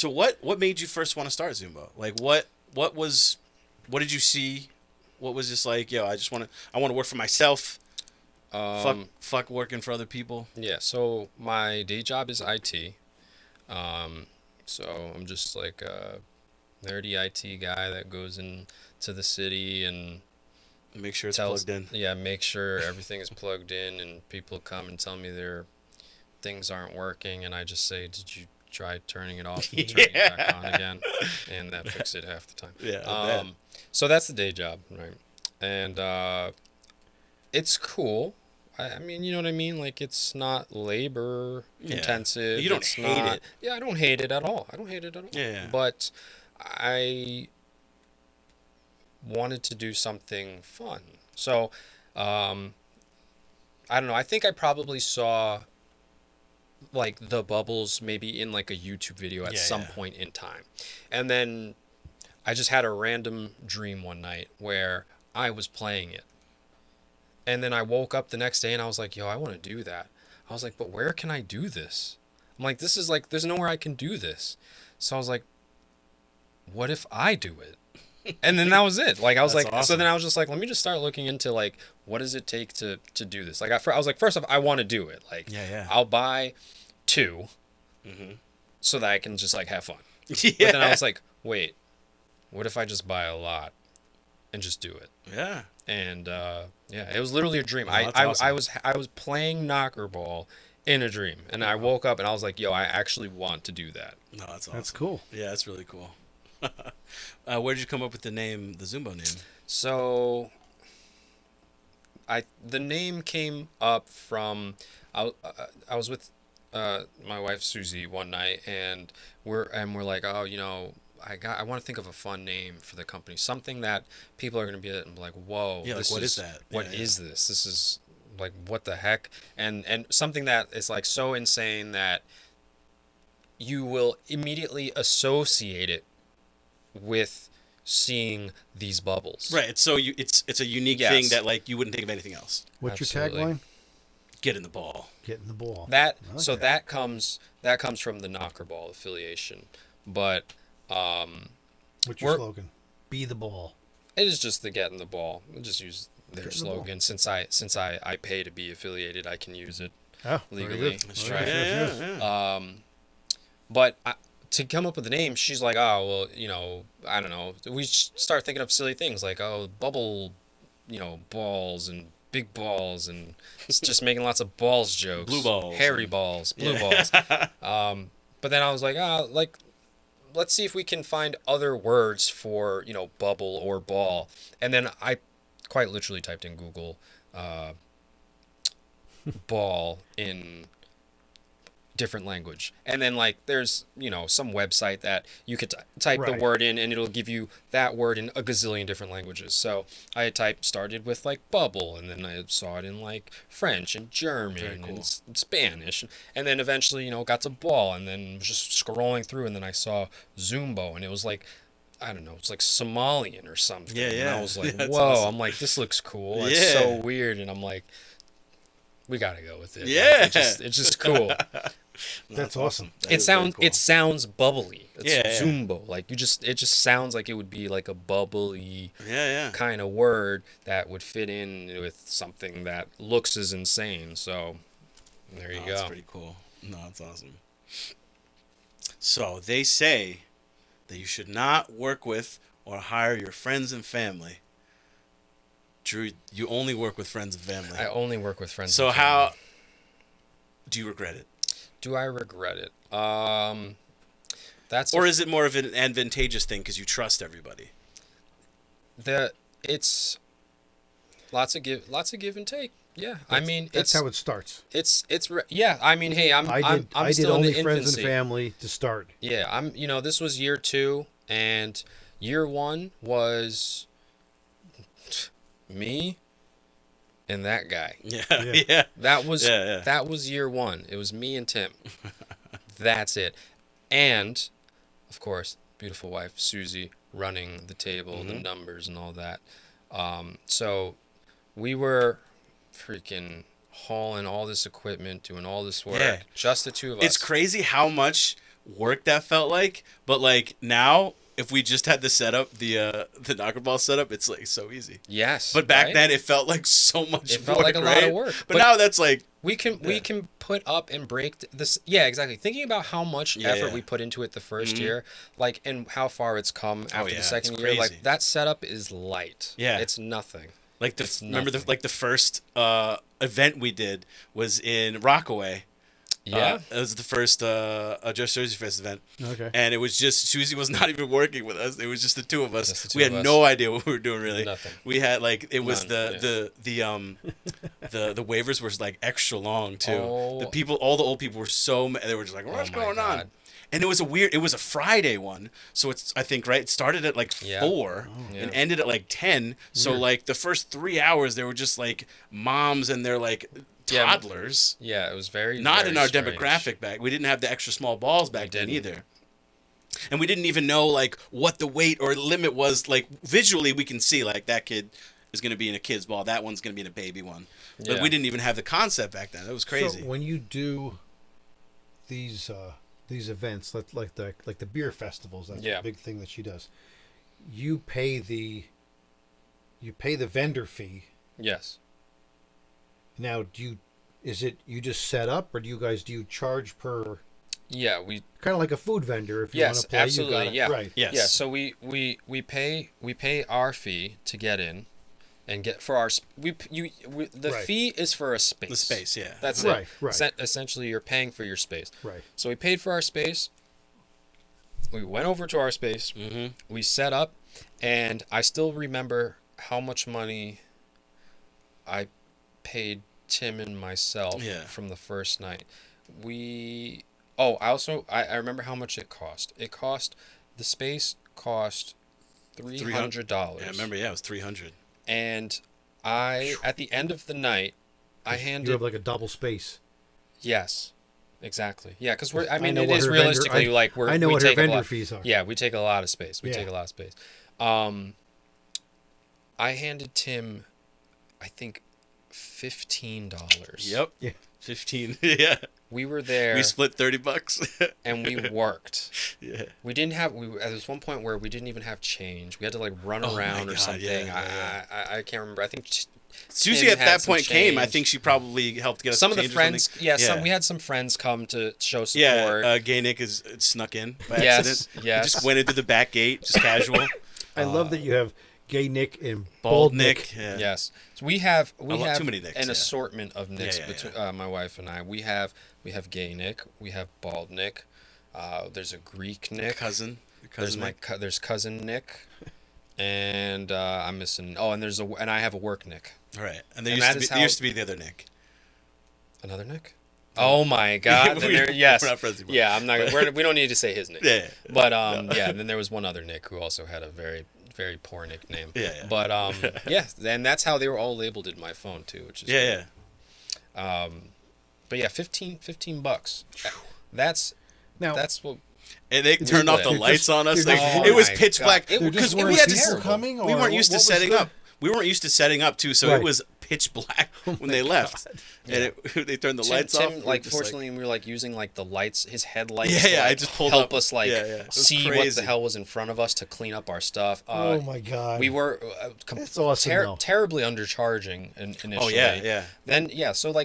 So what made you first want to start Zumbo? Like what did you see? What was just like, yo, I want to work for myself. Fuck working for other people. Yeah, so my day job is IT. So I'm just like a nerdy IT guy that goes into the city and Make sure it's tells, plugged in. yeah, make sure everything is plugged in, and people come and tell me their things aren't working, and I just say, did you try turning it off and turning it back on again? And that fixed it half the time. Yeah, I bet. So that's the day job, right? And it's cool. I mean, you know what I mean? Like, it's not labor intensive. You don't It's hate not, it. Yeah, I don't hate it at all. I don't hate it at all. Yeah. But I wanted to do something fun. So, I don't know. I think I probably saw like the bubbles maybe in like a YouTube video at some point in time. And then I just had a random dream one night where I was playing it. And then I woke up the next day and I was like, yo, I want to do that. I was like, but where can I do this? I'm like, this is like, there's nowhere I can do this. So I was like, what if I do it? And then that was it. Like, I was like, awesome. So then I was just like, let me just start looking into like, what does it take to do this? Like, I was like, first off, I want to do it. Like, I'll buy 2 so that I can just like have fun. Yeah. But then I was like, wait, what if I just buy a lot and just do it? Yeah. And it was literally a dream. Oh, I was playing knocker ball in a dream, and I woke up and I was like, yo, I actually want to do that. No, that's awesome. That's cool. Yeah, that's really cool. Where did you come up with the Zumbo name? So the name came up from I was with my wife Susie one night, and we're like, oh, you know, I want to think of a fun name for the company, something that people are going to be like, whoa, Yeah, this like, what is that? What is this? This is like, what the heck? And something that is like so insane that you will immediately associate it with seeing these bubbles. Right. It's it's a unique thing that like you wouldn't think of anything else. What's Absolutely. your tagline? Get in the ball. Get in the ball. So that comes from the knocker ball affiliation, but What's your slogan? Be the ball. it is just the get in the ball. We'll just use their slogan. Since I pay to be affiliated, I can use it legally. That's Right. Yeah. But to come up with the name, she's like, oh, well, you know, I don't know. We start thinking of silly things like, oh, bubble, you know, balls and big balls, and it's just making lots of balls jokes. Blue balls. Hairy balls. Blue balls. But then I was like, like, let's see if we can find other words for, you know, bubble or ball. And then I quite literally typed in Google ball in different language, and then like there's, you know, some website that you could type the word in and it'll give you that word in a gazillion different languages. So I started with like bubble, and then I saw it in like French and German and Spanish, and then eventually, you know, got to ball, and then was just scrolling through, and then I saw Zumbo, and it was like, I don't know, it's like Somalian or something. Yeah. And I was like, whoa, awesome. I'm like, this looks cool. It's so weird, and I'm like, we gotta go with it. Yeah. Like, it's just cool. That's awesome. It sounds bubbly. It's Yeah. Zumbo. Like, it just sounds like it would be like a bubbly kind of word that would fit in with something that looks as insane. So there you go. That's pretty cool. No, that's awesome. So they say that you should not work with or hire your friends and family. Drew, you only work with friends and family. I only work with friends. So and family. how do you regret it? Do I regret it? That's Or is it more of an advantageous thing because you trust everybody? It's lots of give and take. Yeah, I mean, That's how it starts. Yeah, I mean, hey, I'm I did still only in the friends infancy. and family to start. Yeah, this was year 2, and year 1 was me and that guy. Yeah. That was year 1. It was me and Tim. That's it. And of course, beautiful wife Susie running the table, the numbers and all that. So we were freaking hauling all this equipment, doing all this work, just the two of us. It's crazy how much work that felt like. But like now, if we just had the setup, the knockerball setup, it's like so easy. Yes. But back right? then, it felt like so much. It felt work, like a lot right? of work. But now that's like we can put up and break this. Yeah, exactly. Thinking about how much effort we put into it the first year, like, and how far it's come after the second year, like that setup is light. Yeah, it's nothing. Like the first event we did was in Rockaway. Yeah, it was the first Just Jersey Fest event. Okay. And it was just Susie was not even working with us. It was just the two of us. We had of us. no idea what we were doing really. Nothing. We had like it was None, the waivers were like extra long too. Oh. All the old people were so they were just like, what's going on? And it was a Friday one. So it's I think right it started at like 4 and ended at like 10. So like the first 3 hours they were just like moms and they're like toddlers. Yeah, it was very not very in our strange. demographic back. We didn't have the extra small balls back then either. And we didn't even know like what the weight or limit was. Like visually we can see like that kid is going to be in a kid's ball. That one's going to be in a baby one. But we didn't even have the concept back then. It was crazy. So when you do these events like the beer festivals, that's a big thing that she does. You pay the vendor fee. Yes. Now, you just set up, or do you charge per? Yeah, we kind of like a food vendor. If you want to play, absolutely, you gotta, right? Yes. Yeah, so we pay our fee to get in, and get for our the fee is for a space. The space, yeah. That's right, it. Right. Essentially, you're paying for your space. Right. So we paid for our space. We went over to our space. Mm-hmm. We set up, and I still remember how much money I paid Tim and myself from the first night. I remember how much it cost. The space cost $300. Yeah, I remember. Yeah, it was $300. And at the end of the night, I handed. You have like a double space. Yes, exactly. Yeah, because it what is her realistically vendor, like I know we what her take vendor fees are. Yeah, we take a lot of space. I handed Tim, I think, $15. Yep. Yeah. 15. Yeah. We were there. We split $30. And we worked. Yeah. We didn't have. There was one point where we didn't even have change. We had to like run around or something. Yeah. I can't remember. I think Susie at that point came. I think she probably helped get us some of the friends. Yeah. We had some friends come to show support. Yeah. Gay Nick is snuck in by Yes. accident. Yes. He just went into the back gate, just casual. I love that you have Gay Nick and Bald Nick. Yeah. Yes. So we have too many Nicks, an assortment of Nicks between my wife and I. We have Gay Nick. We have Bald Nick. There's a Greek Nick. Cousin There's cousin Nick. And I'm missing. Oh, and and I have a work Nick. All right. And there used to be the other Nick. Another Nick? Oh my God! Yes. We're not friends anymore. Yeah, I'm not. We don't need to say his name. Yeah. But yeah. Then there was one other Nick who also had a very, very poor nickname. Yeah. But yeah, and that's how they were all labeled in my phone too, which is yeah. But yeah, $15. That's what. And they turned off the lights on us. It was pitch black because we had to. We weren't used to setting up. We weren't used to setting up too, so it was pitch black when they left. And they turned the lights off. Fortunately, we were using the lights, his headlights. I just pulled help up. us see what the hell was in front of us to clean up our stuff. Oh my God! We were it's awesome. Terribly undercharging initially. Oh yeah. Then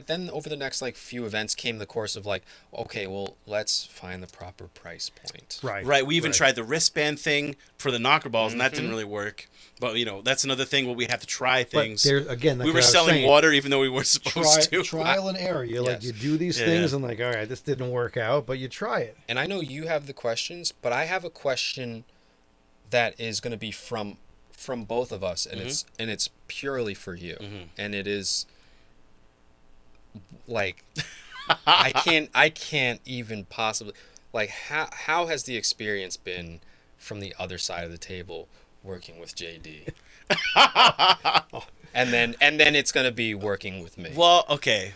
then over the next few events came the course of okay, well let's find the proper price point. Right. We even tried the wristband thing for the knocker balls, and that didn't really work. But that's another thing where we have to try things. But again, we were selling water even though we weren't supposed to. Trial and error. You you do these things and all right, this didn't work out, but you try it. And I know you have the questions, but I have a question that is going to be from both of us, and it's purely for you, and it is I can't even possibly how has the experience been from the other side of the table working with JD? and then it's going to be working with me. Well, okay.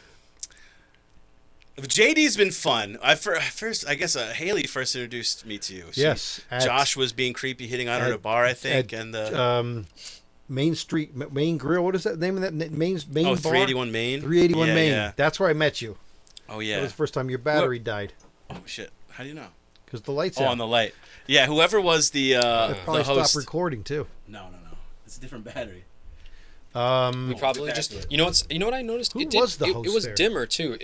JD's been fun. I guess Haley first introduced me to you. Yes. Josh was being creepy, hitting on her at a bar, I think, and the Main Grill. What is that name of that main bar? 381 Main. 381 Main. Yeah. That's where I met you. Oh yeah. That was the first time your battery died. Oh shit! How do you know? because the lights out. On the light. Yeah, whoever was the probably host. stopped recording too. No. It's a different battery. We probably just you know what I noticed? Who was the host? It was there? dimmer too.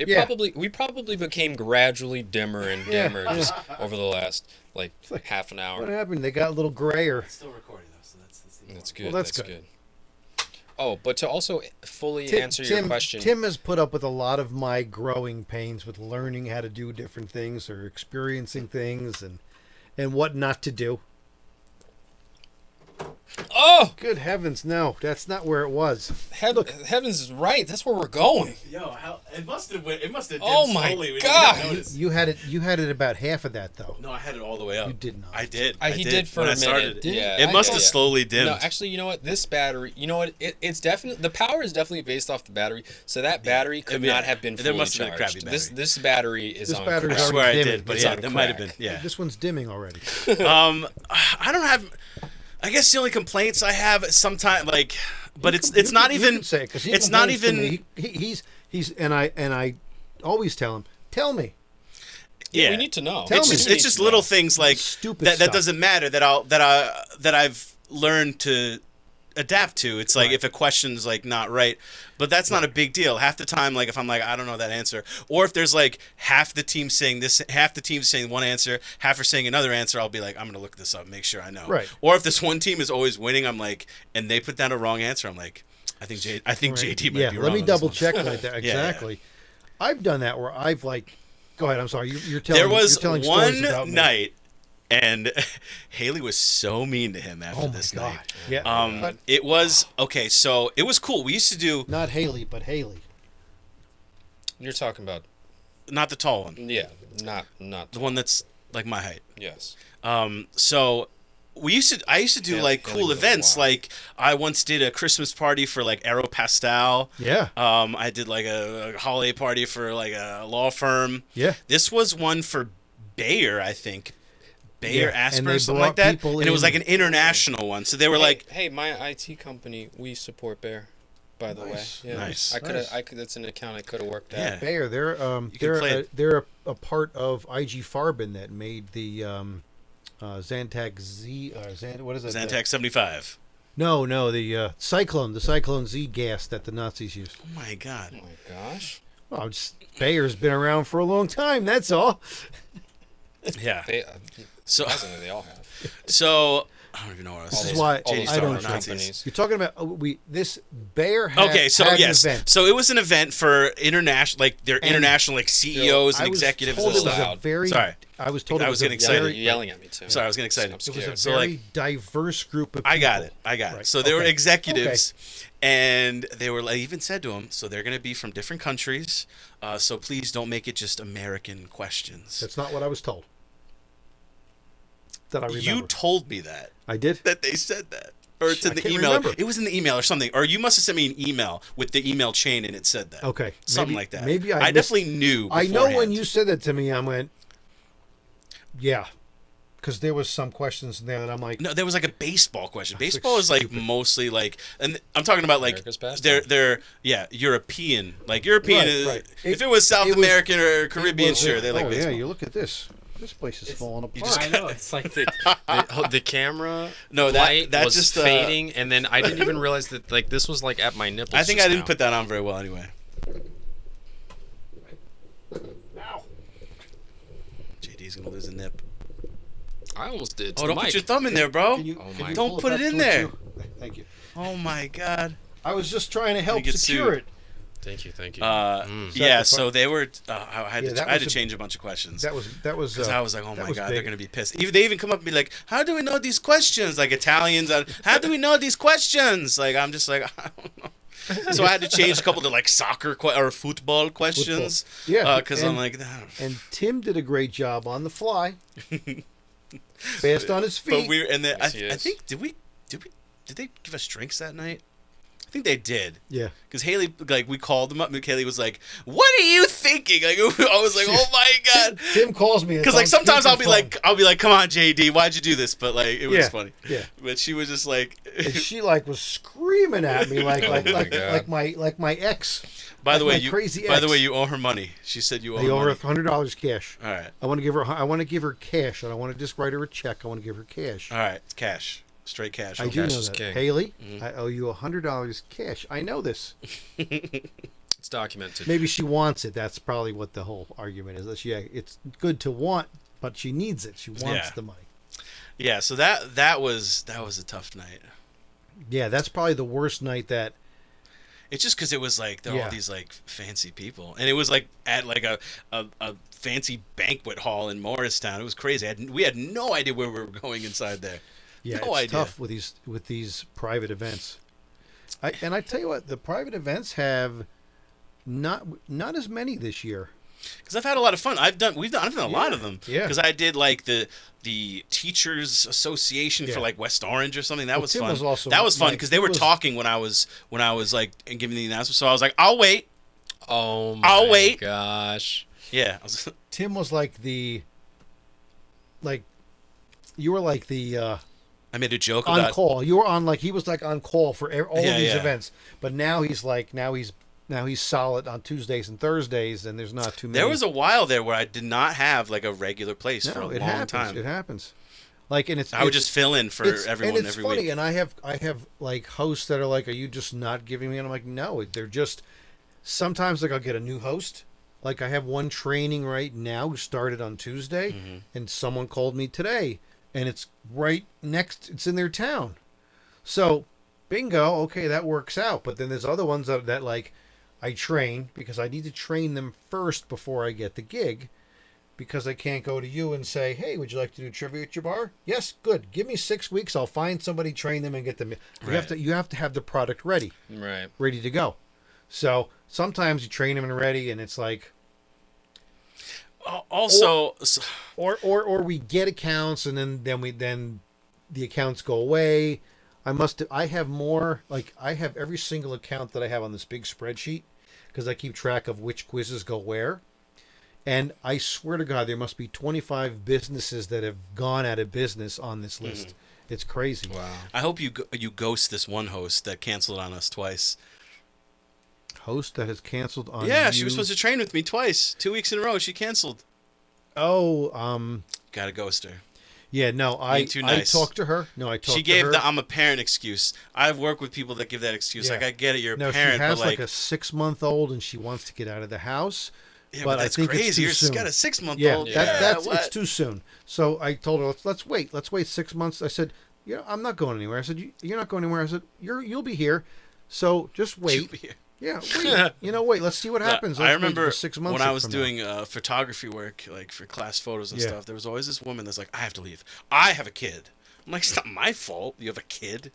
We probably became gradually dimmer and dimmer just over the last like half an hour. What happened? They got a little grayer. It's still recording though, so that's good. Well, that's good. Oh, but to also fully answer your question, Tim has put up with a lot of my growing pains with learning how to do different things or experiencing things and what not to do. Oh! Good heavens, no. That's not where it was. Heavens is right. That's where we're going. Yo, it must have oh my slowly. God. You had it about half of that, though. No, I had it all the way up. You did not. I did. He did for a minute. Yeah. It must have slowly dimmed. No, actually, you know what? This battery, it's definitely, the power is definitely based off the battery. So that battery could not have been fully charged. There must have been a crappy battery. This battery is on crack. I swear I did, but yeah, that might have been. Yeah. This one's dimming already. I don't have... I guess the only complaints I have sometimes but it's not even. It's not even. He's and I always tell him, tell me. Yeah, we need to know. It's just little things like stupid that doesn't matter that I've learned to adapt to. It's like if a question's like not right, but that's not a big deal. Half the time, like if I'm like I don't know that answer, or if there's like half the team saying this, half the team saying one answer, half are saying another answer, I'll be like I'm gonna look this up, make sure I know. Right. Or if this one team is always winning, I'm like, and they put down a wrong answer, I'm like, I think JD might be wrong. Let me double check like that. Exactly. Yeah. I've done that where I've go ahead. I'm sorry. You're telling. There was you're telling stories about one night. And Haley was so mean to him after this night. Yeah. It was okay. So it was cool. We used to do not Haley, but Haley. You're talking about not the tall one. Yeah, not the one that's like my height. Yes. So I used to do like cool events. Like I once did a Christmas party for like Aeropostale. Yeah. I did like a holiday party for like a law firm. Yeah. This was one for Bayer, I think. Bayer Asper or something like that, and it was like an international one. So they were "Hey, my IT company, we support Bayer." By the way, yeah. Nice. I could. That's an account I could have worked at. Yeah. Bayer, they're a part of IG Farben that made the Zantac Z. What is it? Zantac 75. No, the Cyclone Z gas that the Nazis used. Oh my God. Oh my gosh. Well, Bayer's been around for a long time. That's all. Yeah. So they all have. So I don't even know what I was saying. This is why I don't companies. You're talking about this Bayer had, okay, so had yes. an event. So it was an event for international, like their international like CEOs and executives and stuff. I was told I was getting excited. You're yelling at me too. Sorry, I was getting excited. It was a very diverse group of people. I got it. Right. So there were executives, and they were like, even said to them, so they're going to be from different countries, so please don't make it just American questions. That's not what I was told. That I remember. You told me that. I did? That they said that. Or it's in the email. Remember. It was in the email or something. Or you must have sent me an email with the email chain and it said that. Okay. Something like that. Maybe I definitely knew beforehand. I know when you said that to me, I went, yeah. Because there was some questions in there that I'm like... No, there was like a baseball question. Baseball is like mostly like... And I'm talking about like... They're European. Like European... Right. If it was South American or Caribbean, sure. They like baseball. Yeah, you look at this. This place is falling apart. I know. It's like the camera light was just fading, and then I didn't even realize that like this was like at my nipples. I think I didn't put that on very well anyway. Ow. JD's gonna lose a nip. I almost did. Oh, don't put your thumb in there, bro. Don't put it in there. Thank you. Oh my God. I was just trying to help secure it. Thank you. Yeah, so they were. I had to change a bunch of questions. That was because I was like, oh my God, they're gonna be pissed. They even come up and be like, how do we know these questions? Like Italians, how do we know these questions? Like I'm just like, I don't know. So I had to change a couple to like soccer or football questions. Yeah, because I'm like, and Tim did a great job on the fly, fast on his feet. But I think did they give us drinks that night? I think they did. Yeah. Because Haley, like, we called them up, and Haley was like, "What are you thinking?" Like, I was like, "Oh my God." Tim calls me. Because like sometimes I'll be like, "Come on, JD, why'd you do this?" But like, it was funny. Yeah. But she was just like, and she like was screaming. screaming at me like my ex. By the way, you owe her money. She said you owe I her owe her money. $100 cash. All right. I want to give her cash. I don't want to just write her a check. I want to give her cash. All right, it's cash. Straight cash. I do know that. King. Haley, I owe you $100 cash. I know this. It's documented. Maybe she wants it. That's probably what the whole argument is. That it's good to want, but she needs it. She wants the money. Yeah, so that was a tough night. Yeah, that's probably the worst night that. It's just because it was like there were all these like fancy people, and it was like at like a fancy banquet hall in Morristown. It was crazy. We had no idea where we were going inside there. Yeah, no it's idea. tough with these private events. I tell you what, the private events have not as many this year. Because I've had a lot of fun. I've done a lot of them. Yeah. Because I did like the Teachers Association for like West Orange or something. That was Tim fun. was also that was fun like, because they were talking when I was like and giving the announcement. So I was like, I'll wait. Oh my I'll wait. gosh. Yeah. Tim was like you were like the I made a joke on about call. You were on he was like on call for all of these yeah. events. But now he's solid on Tuesdays and Thursdays, and there's not too many. There was a while there where I did not have like a regular place for a long time. It happens. I would just fill in for everyone and it's every funny, week. And I have like hosts that are like, "Are you just not giving me?" And I'm like, "No, they're just." Sometimes like I'll get a new host. Like I have one training right now who started on Tuesday, and someone called me today, and it's right next. It's in their town, so bingo. Okay, that works out. But then there's other ones that like. I train because I need to train them first before I get the gig, because I can't go to you and say, "Hey, would you like to do trivia at your bar?" Yes, good. Give me 6 weeks. I'll find somebody, train them, and get them. You have to have the product ready, ready to go. So sometimes you train them and ready, and it's like. Also, or we get accounts, and then the accounts go away. I have more, like I have every single account that I have on this big spreadsheet because I keep track of which quizzes go where. And I swear to God, there must be 25 businesses that have gone out of business on this list. It's crazy. Wow. I hope you ghost this one host that canceled on us twice. Host that has canceled on Yeah, you. she was supposed to train with me twice. 2 weeks in a row, she canceled. Oh, Gotta ghost her. Yeah, no, I talked to her. She gave the "I'm a parent" excuse. I've worked with people that give that excuse. Like, I get it, you're a parent, she has but like a 6-month-old and she wants to get out of the house. Yeah, but that's crazy. You've got a 6-month-old. It's too soon. So I told her, let's wait 6 months. I said, I'm not going anywhere. I said, you're not going anywhere. I said, you'll be here. So just wait. Yeah, wait. Wait. Let's see what happens. I remember 6 months when I was doing photography work, like for class photos and stuff. There was always this woman that's like, "I have to leave. I have a kid." I'm like, "It's not my fault. You have a kid."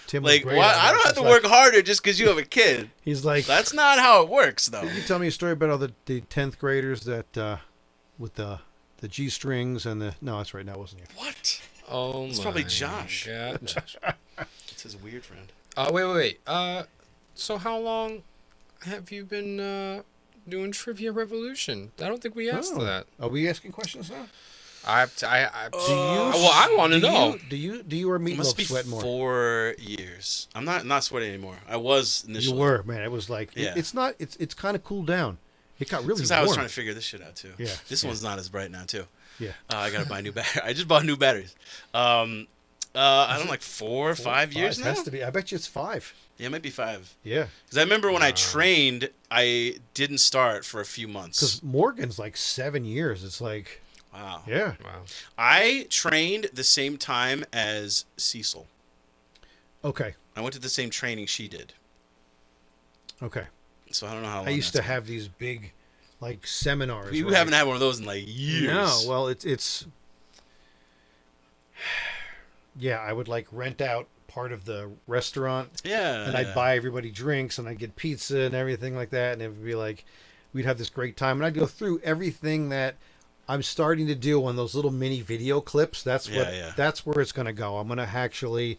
Tim like, what? I don't have to work harder just because you have a kid. He's like, that's not how it works, though. Did you tell me a story about all the 10th graders that with the G strings and the? No, that's right. That wasn't you. What? Oh, it's probably Josh. It's his weird friend. Wait. So how long have you been doing Trivia Revolution? I don't think we asked that. Are we asking questions now? I want to know. Do you or Meatloaf sweat more? 4 years. I'm not sweating anymore. I was initially. You were, man. It was like it's not. It's kind of cooled down. It got really warm. I was trying to figure this shit out too. Yeah. This one's not as bright now too. Yeah. I gotta buy new batteries. I just bought new batteries. I don't know, like 4 or 5 years now. It has to be. I bet you it's 5. Yeah, it might be 5. Yeah. Because I remember when I trained, I didn't start for a few months. Because Morgan's like 7 years. It's like. Wow. Yeah. Wow. I trained the same time as Cecil. Okay. I went to the same training she did. Okay. So I don't know how long. I used to have these big, like, seminars. We haven't had one of those in like years. No. Well, it's. Yeah, I would like rent out part of the restaurant. Yeah. And I'd buy everybody drinks and I'd get pizza and everything like that. And it would be like, we'd have this great time. And I'd go through everything that I'm starting to do on those little mini video clips. That's where it's going to go. I'm going to actually,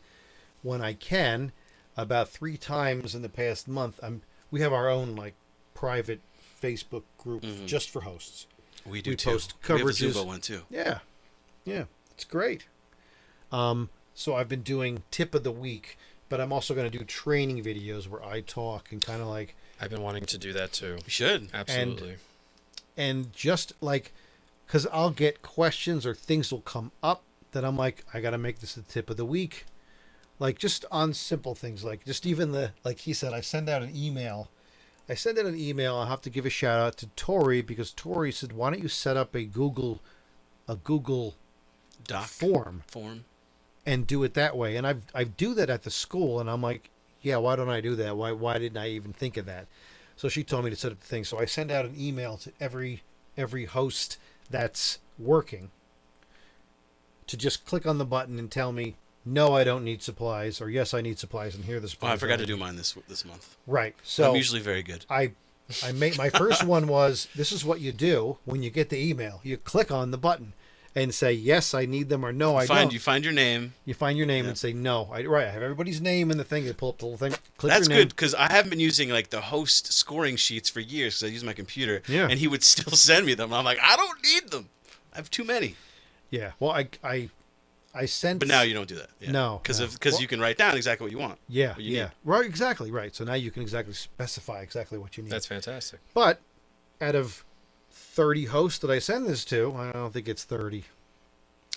when I can, about 3 times in the past month, we have our own like private Facebook group just for hosts. We too. Post coverages. We have a Xunbo one too. Yeah. It's great. So I've been doing tip of the week but I'm also going to do training videos where I talk and kind of like. I've been wanting to do that too. You should. Absolutely. And just like, because I'll get questions or things will come up that I'm like, I got to make this the tip of the week. Like just on simple things, like just even like he said, I send out an email. I'll have to give a shout out to Tori because Tori said, why don't you set up a Google Doc form and do it that way? And I do that at the school, and I'm like, yeah, why don't I do that? Why didn't I even think of that? So she told me to set up the thing. So I send out an email to every host that's working to just click on the button and tell me, no, I don't need supplies, or yes, I need supplies, and here are the supplies. Oh, I forgot to do mine this month. Right. So I'm usually very good. I made my first one was, this is what you do when you get the email. You click on the button and say, yes, I need them, or no, I don't. You find your name. You find your name and say, no. I have everybody's name in the thing. You pull up the little thing. Click That's your name. good, because I haven't been using like the host scoring sheets for years because I use my computer. Yeah. And he would still send me them. I'm like, I don't need them. I have too many. Yeah. Well, I sent. But now you don't do that. Yeah. No. Because you can write down exactly what you want. Yeah. What you Yeah. need. Right. Exactly. Right. So now you can exactly specify exactly what you need. That's fantastic. But out of 30 hosts that I send this to, I don't think it's 30.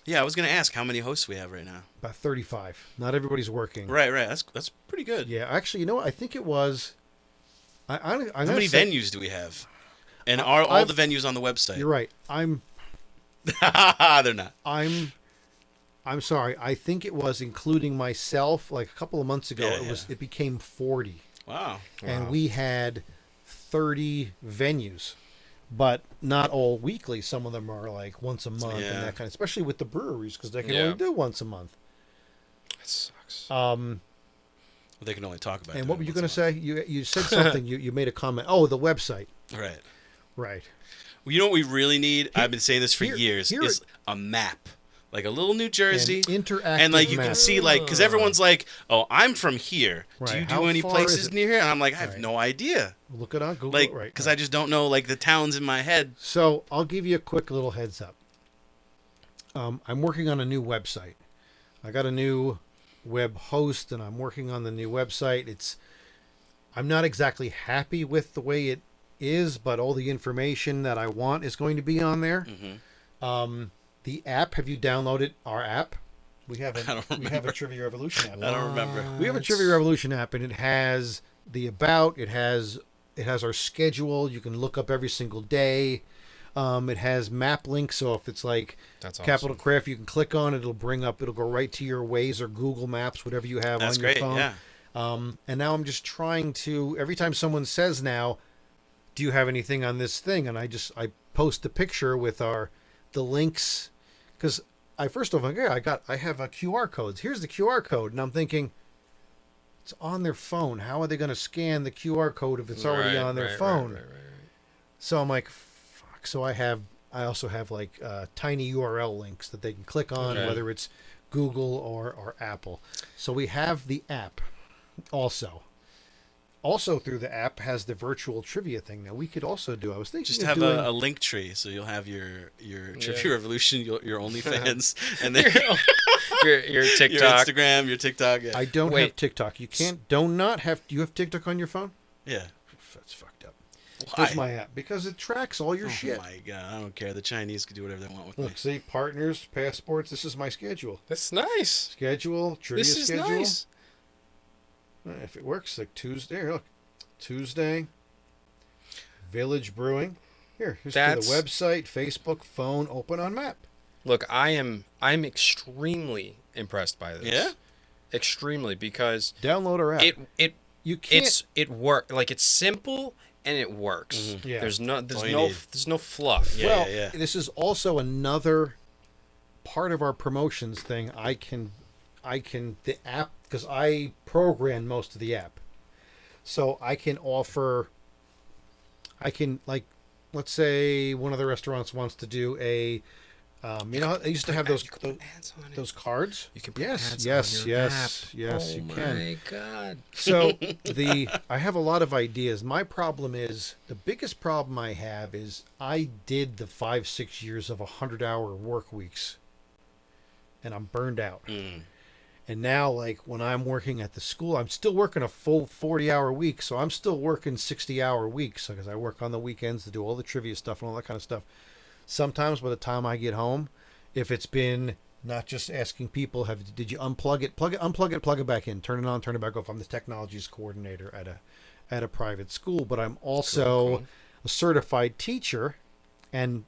Yeah, I was going to ask how many hosts we have right now. About 35. Not everybody's working. Right. That's pretty good. Yeah. Actually, you know what? I think it was. How many venues do we have? And are all the venues on the website? You're right. They're not. I'm sorry. I think it was including myself. Like a couple of months ago, it became 40. Wow. And we had 30 venues, but not all weekly. Some of them are like once a month and that kind of. Especially with the breweries because they can only do once a month. That sucks. Well, they can only talk about it. And what were you going to say? You said something. you made a comment. Oh, the website. Right. Right. Well, you know what we really need? I've been saying this for years. Is a map. Like a little New Jersey. An interactive and like you map. can see like, because everyone's like, oh, I'm from here. Right. Do you How do any far places is it? near here? And I'm like, I have no idea. Look it on Google. Like, right. because I just don't know like the towns in my head. So I'll give you a quick little heads up. I'm working on a new website. I got a new web host and I'm working on the new website. I'm not exactly happy with the way it is, but all the information that I want is going to be on there. Mm-hmm. The app, have you downloaded our app? We have a Trivia Revolution app. I don't remember. We have a Trivia Revolution app, and it has the about. It has our schedule. You can look up every single day. It has map links, so if it's like Capital Craft, you can click on it. It'll go right to your Waze or Google Maps, whatever you have on your phone. Yeah. And now I'm just trying to. Every time someone says now, do you have anything on this thing? And I post a picture with the links. Because I have a QR codes. Here's the QR code, and I'm thinking, it's on their phone. How are they going to scan the QR code if it's already on their phone? Right. So I'm like, fuck. So I also have like tiny URL links that they can click on, whether it's Google or Apple. So we have the app also. Also through the app has the virtual trivia thing that we could also do. I was thinking just have a link tree, so you'll have your Trivia Revolution, your OnlyFans, and then your TikTok, your Instagram, your TikTok. Yeah. I don't have TikTok. You can't. Do you have TikTok on your phone? Yeah. That's fucked up. Why? Here's my app because it tracks all your shit. Oh my god, I don't care. The Chinese can do whatever they want with me. Look, see, partners, passports. This is my schedule. That's nice. Trivia this is schedule. Nice. If it works, like Tuesday. Here, look, Tuesday. Village Brewing. Here's the website, Facebook, phone, open on map. Look, I'm extremely impressed by this. Yeah. Extremely, because download our app. It works. Like, it's simple and it works. Mm-hmm. Yeah. There's no fluff. Yeah. This is also another part of our promotions thing. The app, because I program most of the app, so I can like, let's say one of the restaurants wants to do a, I used to have those cards. You can put ads yes, on your app. Yes, you can. Oh my god. So I have a lot of ideas. My problem is, the biggest problem I have is I did the 5-6 years of 100-hour work weeks, and I'm burned out. And now, like, when I'm working at the school, I'm still working a full 40-hour week. So I'm still working 60-hour weeks because I work on the weekends to do all the trivia stuff and all that kind of stuff. Sometimes by the time I get home, if it's been not just asking people, did you unplug it, unplug it, plug it back in, turn it on, turn it back off. I'm the technologies coordinator at a private school, but I'm also a certified teacher. And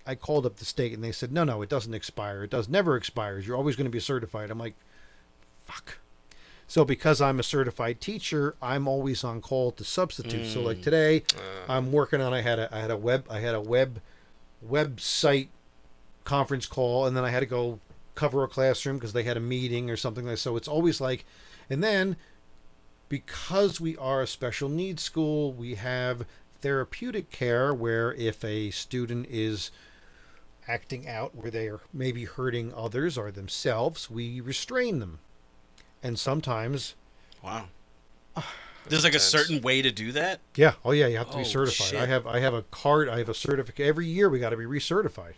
I called up the state and they said, no, it doesn't expire. Never expires. You're always going to be certified. I'm like, fuck. So because I'm a certified teacher, I'm always on call to substitute. So like today, I'm working on. I had a website conference call, and then I had to go cover a classroom because they had a meeting or something like that. So it's always like, and then because we are a special needs school, we have therapeutic care where if a student is acting out where they are maybe hurting others or themselves, we restrain them. And sometimes there's like a certain way to do that. Yeah. Oh yeah, you have to be certified. Shit. I have a card, I have a certificate. Every year we got to be recertified.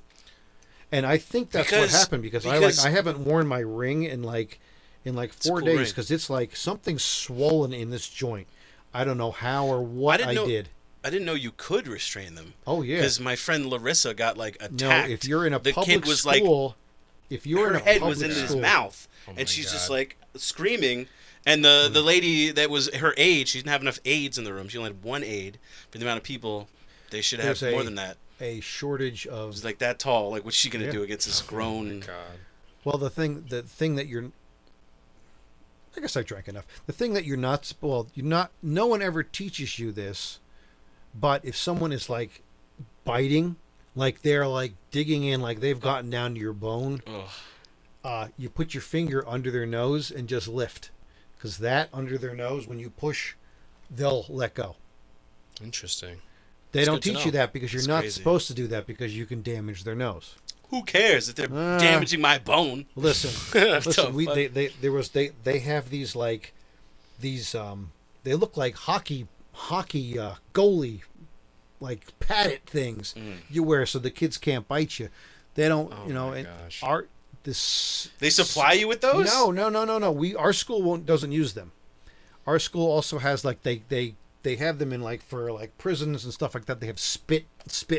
And I think that's what happened because I haven't worn my ring in like 4 days because it's like something's swollen in this joint. I don't know how or what I did. I didn't know you could restrain them. Oh yeah, because my friend Larissa got like attacked. No, if you're in a public kid was school, like, if you're in a head public was in school, his mouth, and she's just like screaming. And the lady that was her aide, she didn't have enough aides in the room. She only had one aide for the amount of people. They should have more than that. A shortage of. She's like that tall. Like what's she gonna do against this grown? God. Well, the thing that you're. I guess I drank enough. The thing that you're not. Well, you're not. No one ever teaches you this. But if someone is like biting, like they're like digging in, like they've gotten down to your bone, you put your finger under their nose and just lift. Because that under their nose, when you push, they'll let go. Interesting. They don't teach you that because you're not supposed to do that because you can damage their nose. Who cares if they're damaging my bone? Listen, they have these like these they look like hockey goalie like padded things you wear so the kids can't bite you. They don't, they supply you with those? No. Our school doesn't use them. Our school also has like they have them in like for like prisons and stuff like that. They have spit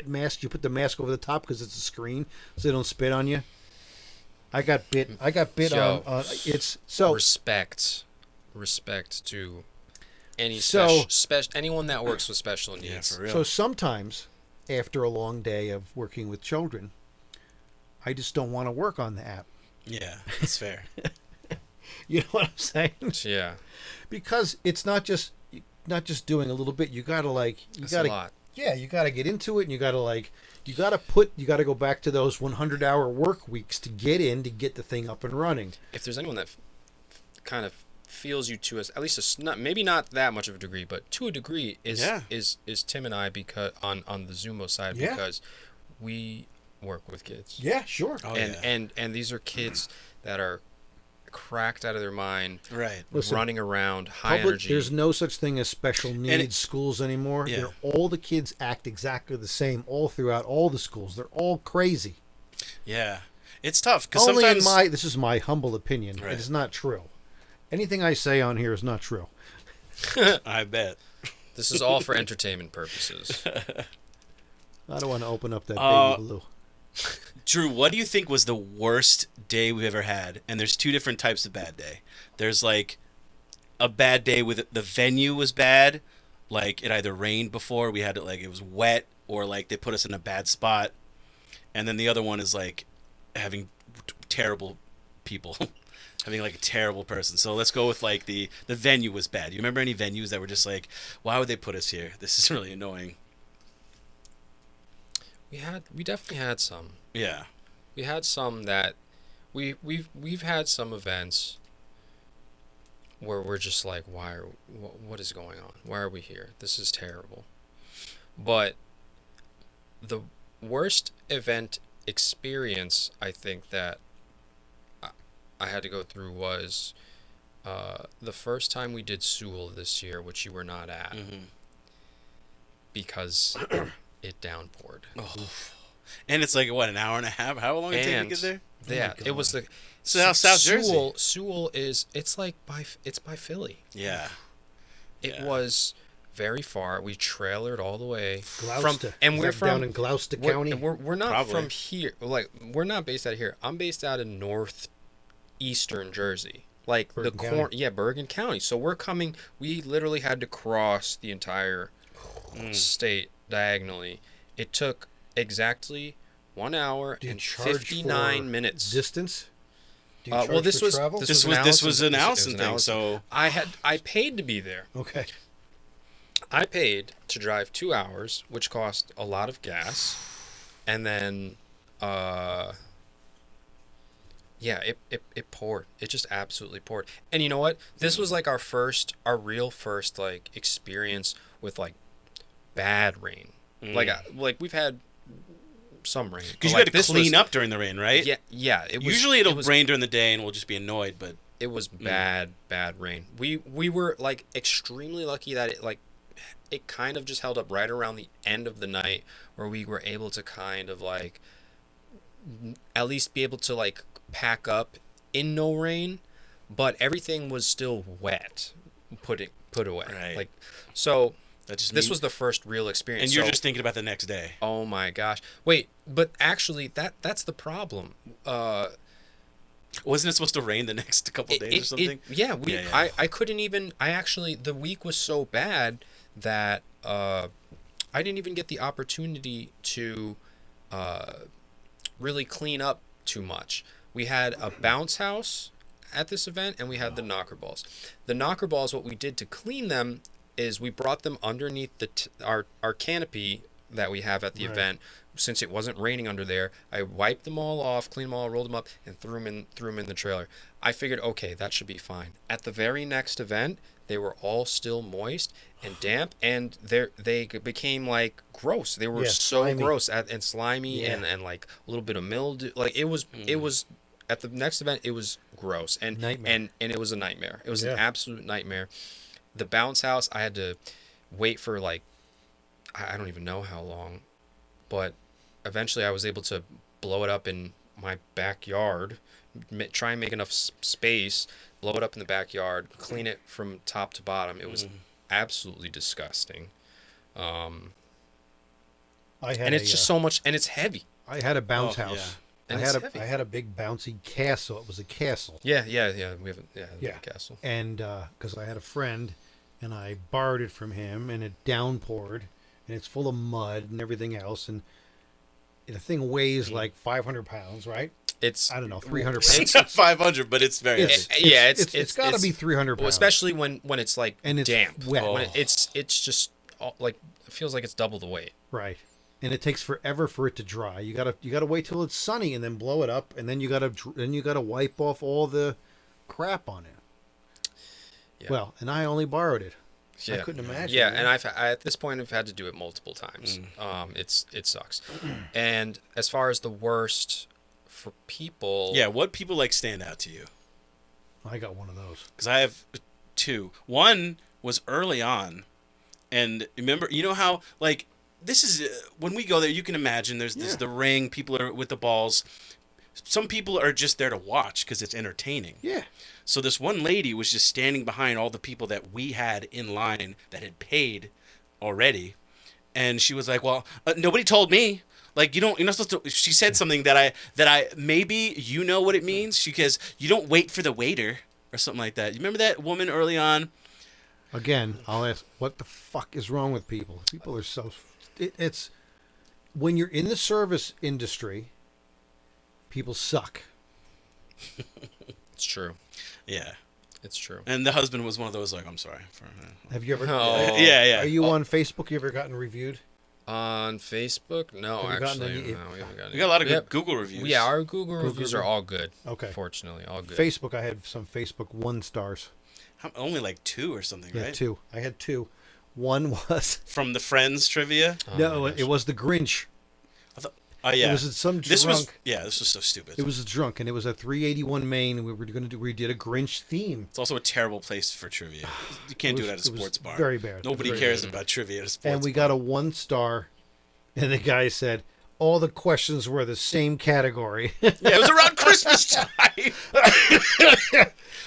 masks. You put the mask over the top because it's a screen so they don't spit on you. I got bit on it's so respect to any anyone that works with special needs. Yeah, for real. So sometimes after a long day of working with children, I just don't want to work on the app. Yeah, that's fair. You know what I'm saying? Yeah. Because it's not just doing a little bit. You gotta a lot. Yeah, you gotta get into it, and you gotta go back to those 100-hour work weeks to get the thing up and running. If there's anyone that kind of feels you to us, at least maybe not that much of a degree, but to a degree is Tim and I because on the Xunbo side because we work with kids. Yeah, sure. And these are kids that are cracked out of their mind, right? Running around, high energy. There's no such thing as special needs schools anymore. Yeah. All the kids act exactly the same all throughout all the schools. They're all crazy. Yeah, it's tough because sometimes this is my humble opinion. Right. It is not true. Anything I say on here is not true. I bet. This is all for entertainment purposes. I don't want to open up that baby blue. Drew, what do you think was the worst day we've ever had? And there's two different types of bad day. There's like a bad day with the venue was bad, like it either rained before, we had it like it was wet, or like they put us in a bad spot. And then the other one is like having terrible people, having like a terrible person. So let's go with like the venue was bad. You remember any venues that were just like, why would they put us here? This is really annoying. We definitely had some. Yeah. We had some that we've had some events where we're just like, what is going on? Why are we here? This is terrible. But the worst event experience I think that I had to go through was the first time we did Sewell this year, which you were not at, because it downpoured. And it's like, what, an hour and a half? How long did it take to get there? Yeah, it was the... So South Jersey. Sewell is... It's like by Philly. Yeah. It was very far. We trailered all the way Gloucester. And we're from... down in Gloucester County? We're not from here. Like, we're not based out of here. I'm based out of northeastern Jersey. Like Bergen County. So we literally had to cross the entire state diagonally. It took exactly 1 hour and 59 minutes. Distance? This was an Allison thing. So I paid to be there. Okay. I paid to drive 2 hours, which cost a lot of gas, and then it poured. It just absolutely poured. And you know what? This was like our real first like experience with like bad rain. Like we've had some rain. Because you had to clean up during the rain, right? Yeah. Usually it'll rain during the day and we'll just be annoyed, but it was bad rain. We were like extremely lucky that it kind of just held up right around the end of the night where we were able to kind of like at least be able to like pack up in no rain, but everything was still wet. Put away. Right. Like so. This was the first real experience. And you're just thinking about the next day. Oh my gosh! Wait, but actually, that's the problem. Wasn't it supposed to rain the next couple days or something? I couldn't even. The week was so bad that I didn't even get the opportunity to really clean up too much. We had a bounce house at this event, and we had the knocker balls. The knocker balls, what we did to clean them is we brought them underneath our canopy that we have at the event. Since it wasn't raining under there, I wiped them all off, cleaned them all, rolled them up, and threw them in the trailer. I figured, okay, that should be fine. At the very next event, they were all still moist and damp, and they became like gross. They were so slimy. Gross and slimy and like a little bit of mildew. Like it was at the next event, it was gross and it was a nightmare. It was an absolute nightmare. The bounce house, I had to wait for like, I don't even know how long, but eventually I was able to blow it up in my backyard, try and make enough space, blow it up in the backyard, clean it from top to bottom. It was absolutely disgusting. And it's just so much, and it's heavy. I had a bounce house. Yeah. And I had a big bouncy castle. It was a castle. Yeah. We have a castle. And because I had a friend, and I borrowed it from him, and it downpoured, and it's full of mud and everything else, and the thing weighs like 500 pounds, right? It's I don't know, 300 pounds. It's not 500, but it's very. It's got to be 300 pounds, well, especially when it's like and it's damp. Wet. When it's just like it feels like it's double the weight. Right. And it takes forever for it to dry. You gotta wait till it's sunny and then blow it up, and then you gotta wipe off all the crap on it. Yeah. Well, and I only borrowed it. Yeah. I couldn't imagine. Yeah, and at this point I've had to do it multiple times. It sucks. And as far as the worst for people, what people like stand out to you? I got one of those because I have two. One was early on, and remember, you know how like. This is when we go there. You can imagine there's the ring. People are with the balls. Some people are just there to watch because it's entertaining. Yeah. So this one lady was just standing behind all the people that we had in line that had paid already, and she was like, "Well, nobody told me. Like you're not supposed to." She said something that I maybe you know what it means because you don't wait for the waiter or something like that. You remember that woman early on? Again, I'll ask, what the fuck is wrong with people? People are so. It's when you're in the service industry, people suck. It's true. Yeah, it's true. And the husband was one of those like, I'm sorry. Have you ever? Oh. Yeah. Are you on Facebook? You ever gotten reviewed? On Facebook? No, actually. We haven't gotten. We got a lot of good Google reviews. Yeah, our Google reviews are all good. Okay. Fortunately, all good. Facebook, I had some Facebook 1 stars. Only like 2 or something, right? Yeah, 2. I had 2. One was from the Friends trivia. No, it was the Grinch. Oh yeah, it was some drunk. This was so stupid. It was a drunk, and it was a 381 Main, and we did a Grinch theme. It's also a terrible place for trivia. You can't do it at a sports bar. Very bad. Nobody cares about trivia at a sports bar. And we got a 1 star, and the guy said, all the questions were the same category. Yeah, it was around Christmas time.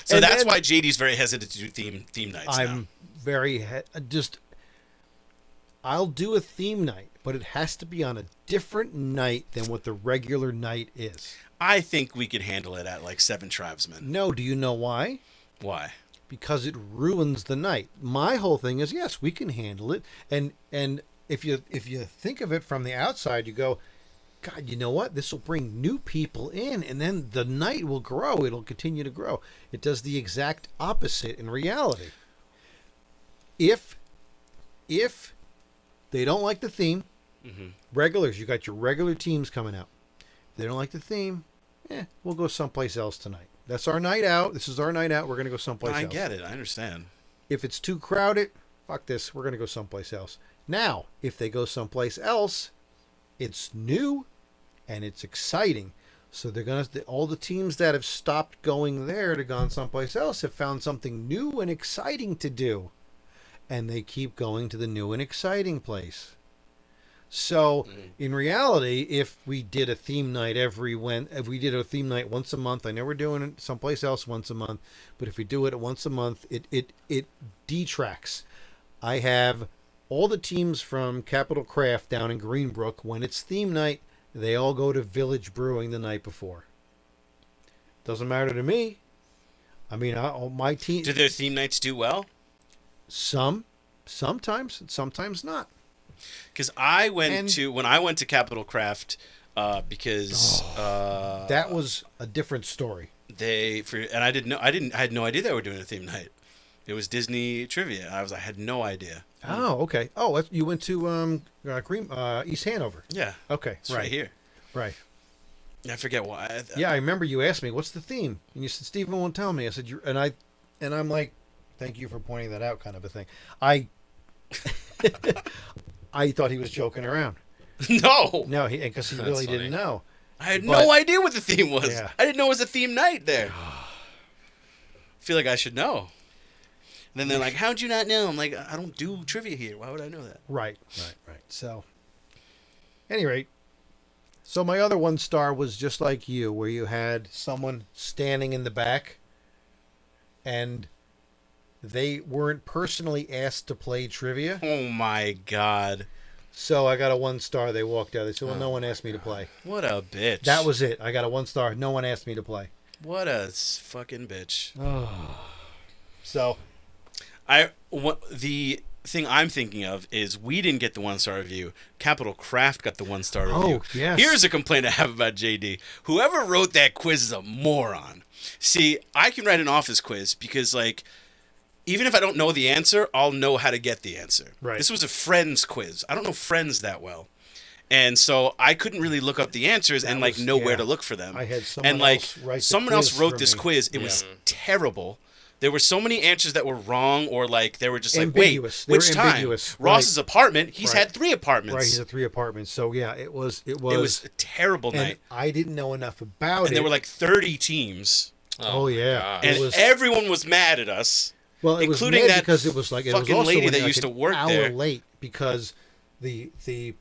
So and that's why JD's very hesitant to do theme nights now. I'm very I'll do a theme night, but it has to be on a different night than what the regular night is. I think we could handle it at like Seven Tribesmen. No, do you know why? Why? Because it ruins the night. My whole thing is, yes, we can handle it. And if you think of it from the outside, you go, God, you know what? This will bring new people in, and then the night will grow. It'll continue to grow. It does the exact opposite in reality. If they don't like the theme, regulars, you got your regular teams coming out. If they don't like the theme, we'll go someplace else tonight. That's our night out. This is our night out. We're going to go someplace else. I get it. I understand. If it's too crowded, fuck this. We're going to go someplace else. Now, if they go someplace else, it's new and it's exciting. So they're going to, all the teams that have stopped going there to gone someplace else have found something new and exciting to do. And they keep going to the new and exciting place. So in reality, if we did a theme night if we did a theme night once a month, I know we're doing it someplace else once a month, but if we do it once a month, it detracts. I have all the teams from Capital Craft down in Greenbrook. When it's theme night, they all go to Village Brewing the night before. Doesn't matter to me. I mean, my team. Do their theme nights do well? Sometimes, sometimes not. Because when I went to Capital Craft, because that was a different story. I had no idea they were doing a theme night. It was Disney trivia. I had no idea. Oh, okay. Oh, you went to East Hanover. Yeah. Okay. It's right here. Right. I forget why. Yeah, I remember you asked me, "What's the theme?" And you said, "Stephen won't tell me." I said, and I'm like, "Thank you for pointing that out," kind of a thing. I thought he was joking around. No, because he really didn't know. I had no idea what the theme was. Yeah. I didn't know it was a theme night there. I feel like I should know. And then they're like, "How'd you not know?" I'm like, "I don't do trivia here. Why would I know that?" Right. So, at any rate, so my other 1 star was just like you, where you had someone standing in the back, and they weren't personally asked to play trivia. Oh my God. So I got a 1 star. They walked out. They said, "Well, no one asked me to play." What a bitch. That was it. I got a 1 star. No one asked me to play. What a fucking bitch. So, the thing I'm thinking of is we didn't get the 1-star review. Capital Craft got the 1-star review. Oh, yes. Here's a complaint I have about JD. Whoever wrote that quiz is a moron. See, I can write an office quiz because, like, even if I don't know the answer, I'll know how to get the answer. Right. This was a Friends quiz. I don't know Friends that well. And so I couldn't really look up the answers and know where to look for them. I had someone else wrote this quiz. It was terrible. There were so many answers that were wrong, or they were just ambiguous. Wait, which time? Ambiguous. Ross's apartment. He's had 3 apartments. Right, he's had 3 apartments. So yeah, it was a terrible night. I didn't know enough about it. And there were 30 teams. Oh yeah, and everyone was mad at us. Well, including that because it was like fucking it was also lady that used to work an there. hour late because the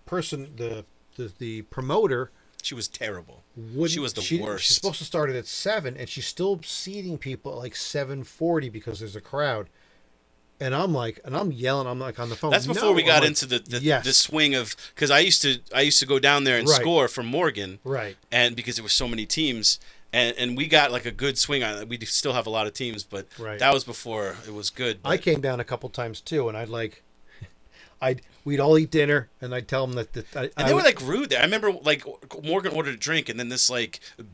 person the promoter. She was terrible. She was the worst. She's supposed to start it at 7, and she's still seating people at 7:40 because there's a crowd. And I'm yelling. I'm on the phone. That's before we got into the swing of, because I used to go down there and score for Morgan. Right. And because there were so many teams, and we got a good swing on it. We still have a lot of teams, but that was before it was good. But I came down a couple times too, and we'd all eat dinner, and I'd tell them that they were rude there. I remember Morgan ordered a drink, and then this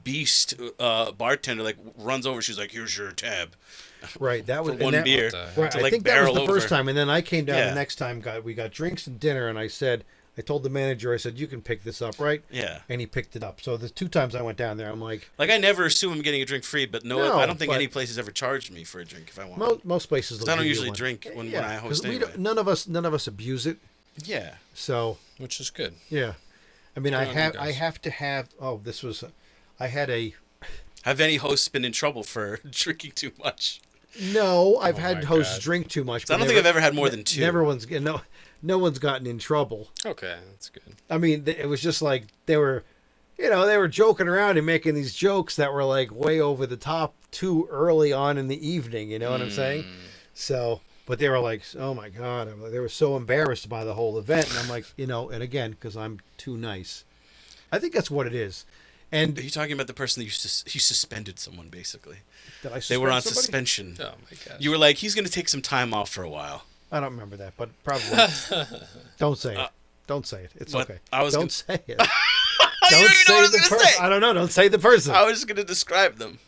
beast bartender runs over. She's like, "Here's your tab." Right, that was for one beer. Right, I think that was the first time, and then I came down the next time. We got drinks and dinner, and I told the manager, I said, "You can pick this up, right?" Yeah. And he picked it up. So the 2 times I went down there, I'm like, I never assume I'm getting a drink free, but I don't think any place has ever charged me for a drink if I want. Most places. I don't usually drink when I host anyway. None of us abuse it. Yeah. So. Which is good. Yeah. I mean, I have to have. Oh, I had a. Have any hosts been in trouble for drinking too much? No, I've had my hosts God. drink too much. So I don't think I've ever had more than 2. No one's gotten in trouble. Okay, that's good. I mean, it was just like they were joking around and making these jokes that were like way over the top too early on in the evening. You know what I'm saying? So, but they were like, oh my God, they were so embarrassed by the whole event. And I'm like, and again, because I'm too nice. I think that's what it is. And Are you talking about the person that you suspended someone, basically? did I They were on suspend somebody? suspension. Oh my gosh. You were like, he's going to take some time off for a while. I don't remember that, but probably. Don't say it. Don't say it. It's what? okay. I was Don't say it. You Don't don't even know say what I was the gonna person. say. I don't know. Don't say the person. I was just going to describe them.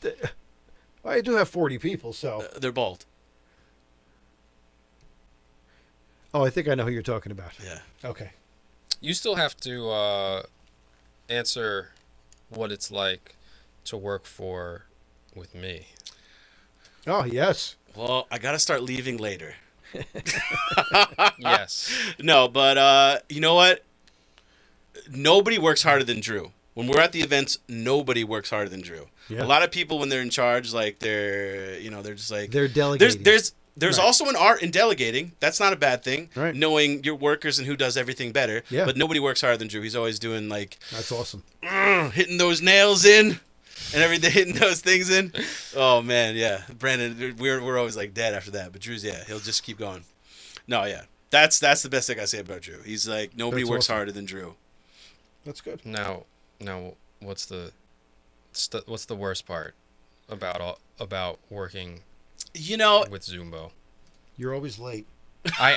Well, I do have 40 people, so. They're bald. Oh, I think I know who you're talking about. Yeah. Okay. You still have to answer what it's like to work with me. Oh, yes. Well, I got to start leaving later. Yes. No, but you know what? Nobody works harder than Drew. When we're at the events, nobody works harder than Drew. Yeah. A lot of people, when they're in charge, like they're just like They're delegating. There's Right. also an art in delegating. That's not a bad thing. Right. Knowing your workers and who does everything better. Yeah. But nobody works harder than Drew. He's always doing like That's awesome. hitting those nails in and everything, hitting those things in. Oh man, yeah. Brandon, we're always like dead after that. But Drew's, yeah, he'll just keep going. No, yeah. That's the best thing I say about Drew. He's like nobody That's works awesome. harder than Drew. That's good. Now, what's the worst part about working You know, with Xunbo? You're always late. I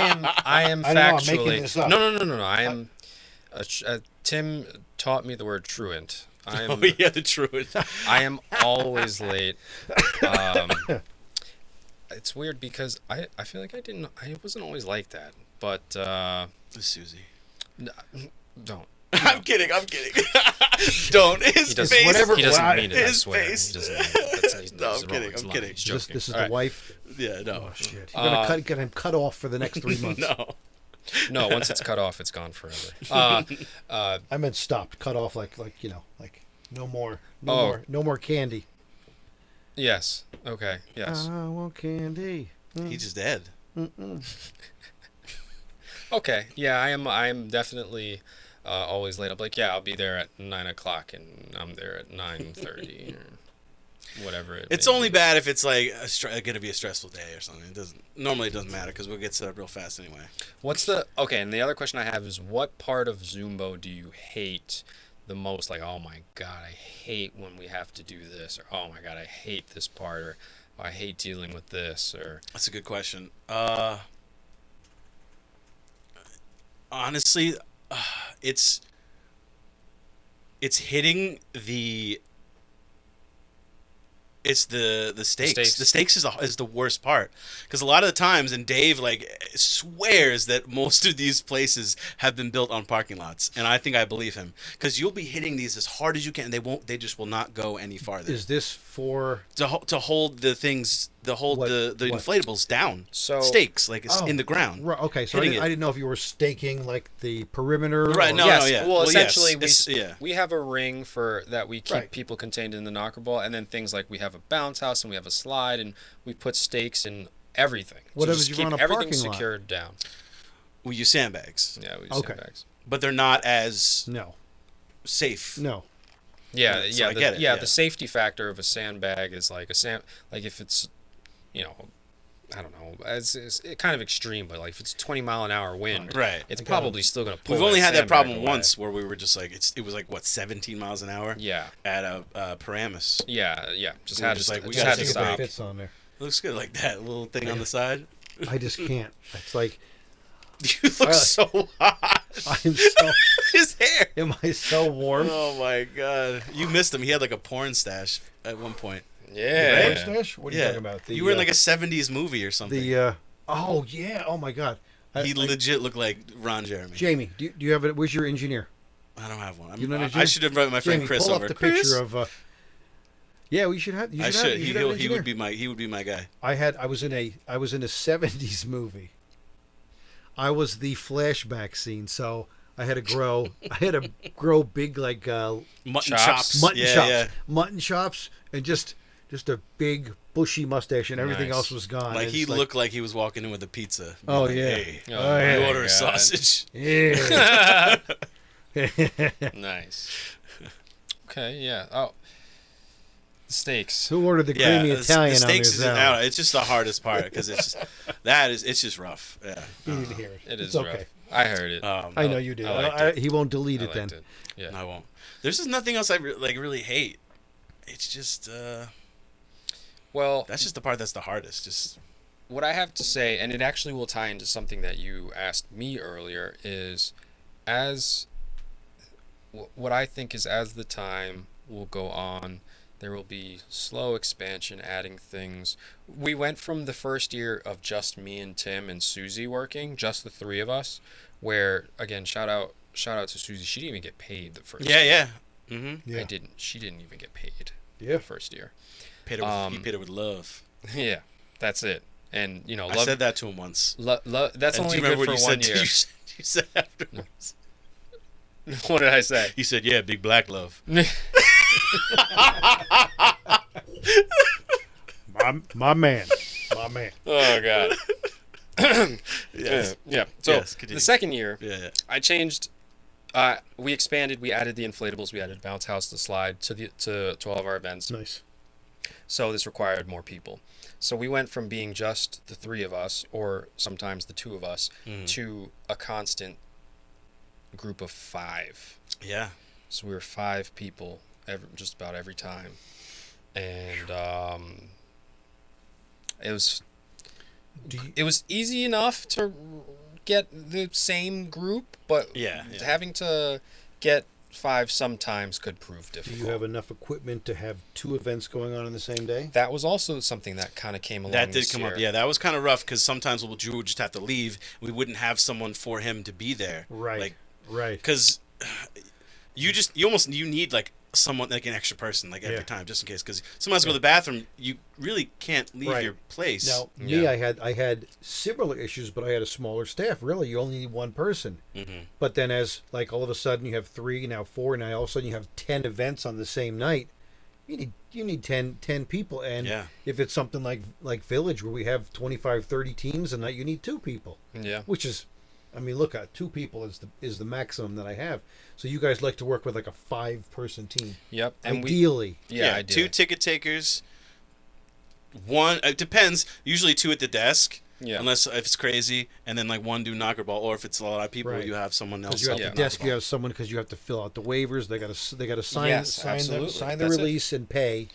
am I know, I'm factually making this up. no. I am. Tim taught me the word truant. oh yeah, the truth. I am always late. It's weird because I feel like I wasn't always like that. But Susie. don't. I'm kidding. Don't. His face. whatever- He doesn't mean it. I his swear. face. He doesn't mean it. No, he's I'm wrong. kidding, He's I'm lying. kidding. He's joking. This is All the right. wife. Yeah, no. Oh, shit. You're going to get him cut off for the next 3 months. No. No, once it's cut off, it's gone forever. I meant stopped. Cut off like no more candy. Yes. Okay. Yes. I want candy. He's just dead. Okay. Yeah, I am definitely always late. I'm like, yeah, I'll be there at 9:00, and I'm there at 9:30 or whatever. It's only bad if it's like going to be a stressful day or something. It doesn't matter because we'll get set up real fast anyway. And the other question I have is, what part of Xunbo do you hate the most? Like, oh my God, I hate when we have to do this, or oh my God, I hate this part, or I hate dealing with this, or. That's a good question. Honestly, it's hitting the. It's the stakes. The stakes is the worst part, because a lot of the times, and Dave like swears that most of these places have been built on parking lots, and I think I believe him, because you'll be hitting these as hard as you can, and they just will not go any farther. Is this for to hold the things, the inflatables down? So stakes like it's in the ground. Right, okay, so I hitting didn't know if you were staking like the perimeter. Right, or- no, yes. yeah. Well, yes, essentially, we have a ring that we keep Right. people contained in the knocker ball, and then things like we have a bounce house and we have a slide, and we put stakes in everything. What if just you keep run a everything parking lot? secured down. We use sandbags, Yeah, we use Okay. sandbags. but they're not as No, safe. no. Yeah, So yeah, I get it, yeah. yeah. The safety factor of a sandbag is like like if it's, I don't know, it's kind of extreme, but like if it's 20-mile-an-hour wind, Right. it's probably still gonna pull. We've only had that sandbag problem away. once where we were just like it was like what 17 miles an hour. Yeah, At a Paramus. yeah. Just We were had just to like, we just gotta had to take a stop. Fits on there. Looks good like that little thing on the side. I just can't. It's like You look so hot. I'm so. His hair. Am I so warm? Oh my god. You missed him. He had like a porn stash at one point. Yeah. Right? Stash? What are you talking about? You were in like a 70s movie or something. Oh yeah. Oh my God. He legit looked like Ron Jeremy. Jamie, do you have it? Where's your engineer? I don't have one. You know, I should invite my friend Jamie, Chris pull over. up the Chris? picture of. Yeah, we should have. You I should. should. Have, you should have an He would engineer. be my guy. I was in a 70s movie. I was the flashback scene, so I had to grow big like Mutton Chops? chops. mutton Yeah, chops, yeah. mutton chops, and just just a big bushy mustache, and everything Nice. else was gone. Like he looked like he was walking in with a pizza. Oh, like, yeah. Hey, Oh, you yeah. order a sausage. Yeah. Nice. Okay, yeah. Oh, the steaks. Who ordered the creamy Italian the on steaks his is, salad? it's just the hardest part because it's just it's just rough. Yeah. You need to hear it. It is It's okay. rough. I heard it. I know you did. I liked it. He won't delete I it then. liked it. Yeah. I won't. There's just nothing else I really hate. It's just Well, that's just the part that's the hardest. Just what I have to say, and it actually will tie into something that you asked me earlier, is what I think is as the time will go on, there will be slow expansion, adding things. We went from the first year of just me and Tim and Susie working, just the three of us, where, again, shout out to Susie. She didn't even get paid the first year. yeah. Mm-hmm. Yeah. She didn't even get paid Yeah. the first year. He paid it with love. Yeah, that's it. And, you know, I said that to him once. that's And only do you remember good what for you 1 said? year. You said afterwards. What did I say? You said, "Yeah, big black love." My man. Oh God. Yes. Yeah. So Yes, continue. the second year, Yeah. I changed. We expanded. We added the inflatables. We added bounce house, the slide to all of our events. Nice. So this required more people. So we went from being just the three of us, or sometimes the two of us, to a constant group of 5. Yeah. So we were 5 people just about every time, and it was easy enough to get the same group, but Yeah. having to get 5 sometimes could prove Do difficult. you have enough equipment to have 2 events going on in the same day? That was also something that kind of came along. That did this come year. up. Yeah, that was kind of rough because sometimes Drew would just have to leave. We wouldn't have someone for him to be there. Right. Like, Right. because you need like someone, like an extra person, like every Yeah. time, just in case. Because someone has to go to the bathroom, you really can't leave Right. your place. Now, Yeah. me, I had similar issues, but I had a smaller staff. Really, you only need 1 person. Mm-hmm. But then, as like all of a sudden you have 3, now 4, now all of a sudden you have 10 events on the same night. You need 10 people, and Yeah. if it's something like Village where we have 25, 30 teams a night, you need 2 people. Yeah. Which is, I mean, look at 2 people is the maximum that I have. So you guys like to work with like a 5-person team, Yep. And ideally. I did. 2 ticket takers. 1. It depends. Usually 2 at the desk. Yeah. Unless if it's crazy, and then like 1 do knocker ball, or if it's a lot of people, Right. you have someone else. Because you have help the knock desk, ball. you have someone because you have to fill out the waivers. They got to sign Yes, sign absolutely. the That's it. release and pay.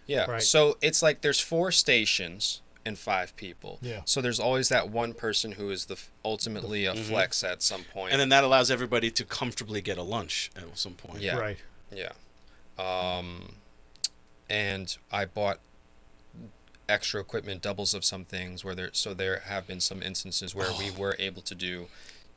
Yeah. Right. So it's like there's 4 stations and 5 people. Yeah. So there's always that one person who is ultimately a flex at some point. And then that allows everybody to comfortably get a lunch at some point. Yeah. Right. Yeah. And I bought extra equipment, doubles of some things where there have been some instances where we were able to do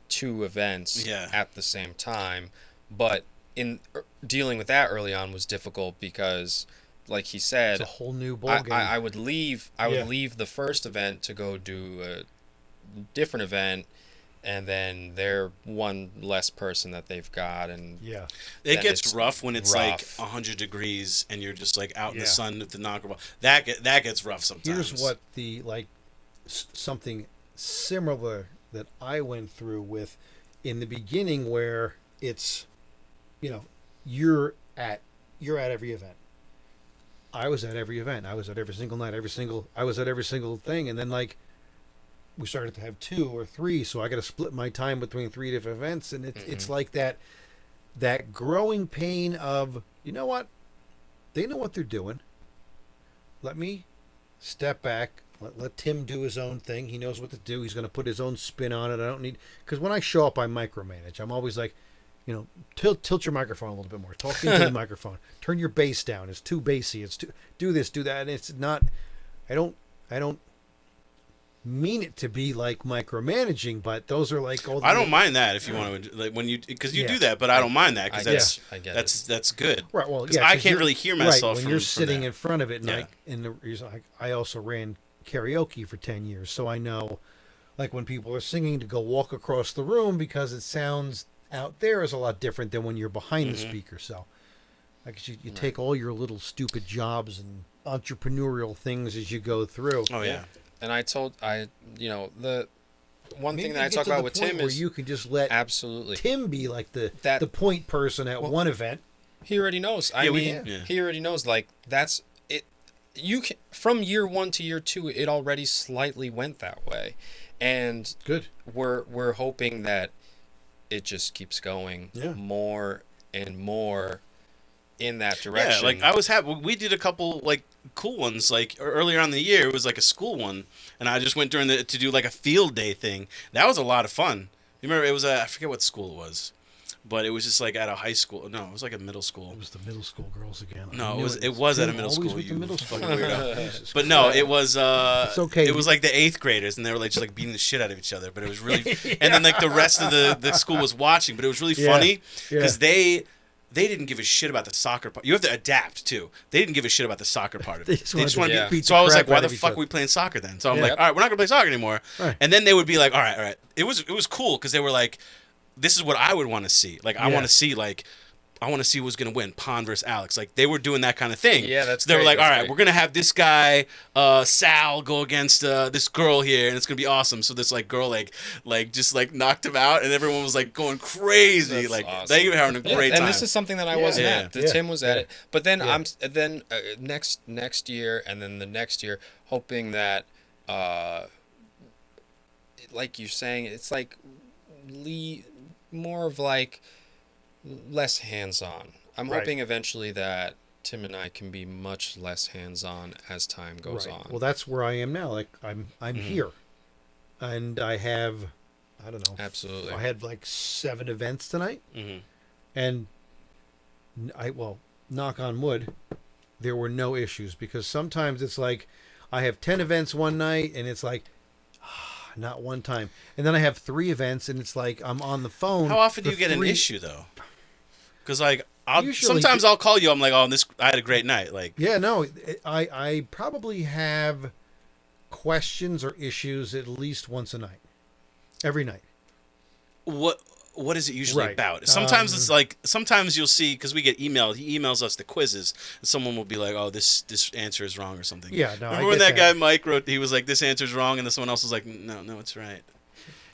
2 events Yeah. at the same time, but in dealing with that early on was difficult because, like he said, It's a whole new ballgame. I would leave Yeah. the first event to go do a different event, and then they're one less person that they've got, and Yeah. It then gets it's rough when it's rough. like 100 degrees and you're just like out in the Yeah. sun with the knocker ball. That gets rough sometimes. Here's what something similar that I went through with in the beginning, where it's, you're at every event. I was at every event. I was at every single night. I was at every single thing, and then like we started to have 2 or 3, so I got to split my time between 3 different events, and it's like that growing pain of, you know what, they know what they're doing. Let me step back. Let Tim do his own thing. He knows what to do. He's going to put his own spin on it. I don't need, because when I show up, I micromanage. I'm always like, tilt your microphone a little bit more. Talk into the microphone. Turn your bass down. It's too bassy. Do this, do that. And it's not. I don't mean it to be like micromanaging, but those are like all. I don't mind that if you want to, like when you, because you Yeah. do that, but I don't mind that because I get that's good. Right. Well, Because yeah. I 'cause can't you're- really hear myself when from, you're from sitting there. in front of it, and Yeah. I also ran karaoke for 10 years, so I know, like when people are singing, to go walk across the room because it sounds out there is a lot different than when you're behind the speaker. So Like you take all your little stupid jobs and entrepreneurial things as you go through. Oh yeah. And the one Maybe thing that I talk about with Tim where is you can just let absolutely Tim be like the point person at one event. He already knows. He already knows. Like that's it. You can from year 1 to year 2, it already slightly went that way, and good. We're hoping that it just keeps going more and more in that direction. Yeah, like I was happy. We did a couple like cool ones. Like earlier on in the year, it was like a school one, and I just went to do like a field day thing. That was a lot of fun. You remember? It was I forget what school it was, but it was just like at a high school. No, it was like a middle school. It was the middle school girls again. No, it was at a middle school. With the middle school. But no, it was. It's okay. It was like the 8th graders, and they were like just like beating the shit out of each other. But it was really, and then like the rest of the school was watching. But it was really funny because they didn't give a shit about the soccer part. You have to adapt too. They didn't give a shit about the soccer part of it. They just wanted to beat. So I was like, why the fuck are we playing soccer then? So I'm like, all right, we're not gonna play soccer anymore. Right. And then they would be like, all right. It was cool because they were like, this is what I would want to see. Like I want to see who's gonna win, Pon versus Alex. Like they were doing that kind of thing. Yeah, that's. So they were like, all right, we're gonna have this guy, Sal, go against this girl here, and it's gonna be awesome. So this like girl like just like knocked him out, and everyone was like going crazy. That's like awesome. They were having a great time. And this is something that I wasn't at. Tim was at it, but then next year, and then the next year, hoping that, like you're saying, it's like more of like less hands-on. I'm hoping eventually that Tim and I can be much less hands-on as time goes on. Well, that's where I am now. Like I'm here, and I have, I don't know. Absolutely. I had like 7 events tonight, and knock on wood, there were no issues, because sometimes it's like I have 10 events one night, and it's like. Not one time. And then I have 3 events, and it's like I'm on the phone. How often do you get an issue, though? Because, like, sometimes I'll call you. I'm like, I had a great night. Like, yeah, no, I probably have questions or issues at least once a night. Every night. What is it usually about? Sometimes it's like, sometimes you'll see, because we get emailed, he emails us the quizzes, and someone will be like, oh, this answer is wrong or something. Yeah, no, remember when that guy Mike wrote, he was like, this answer's wrong, and then someone else was like, no, it's right.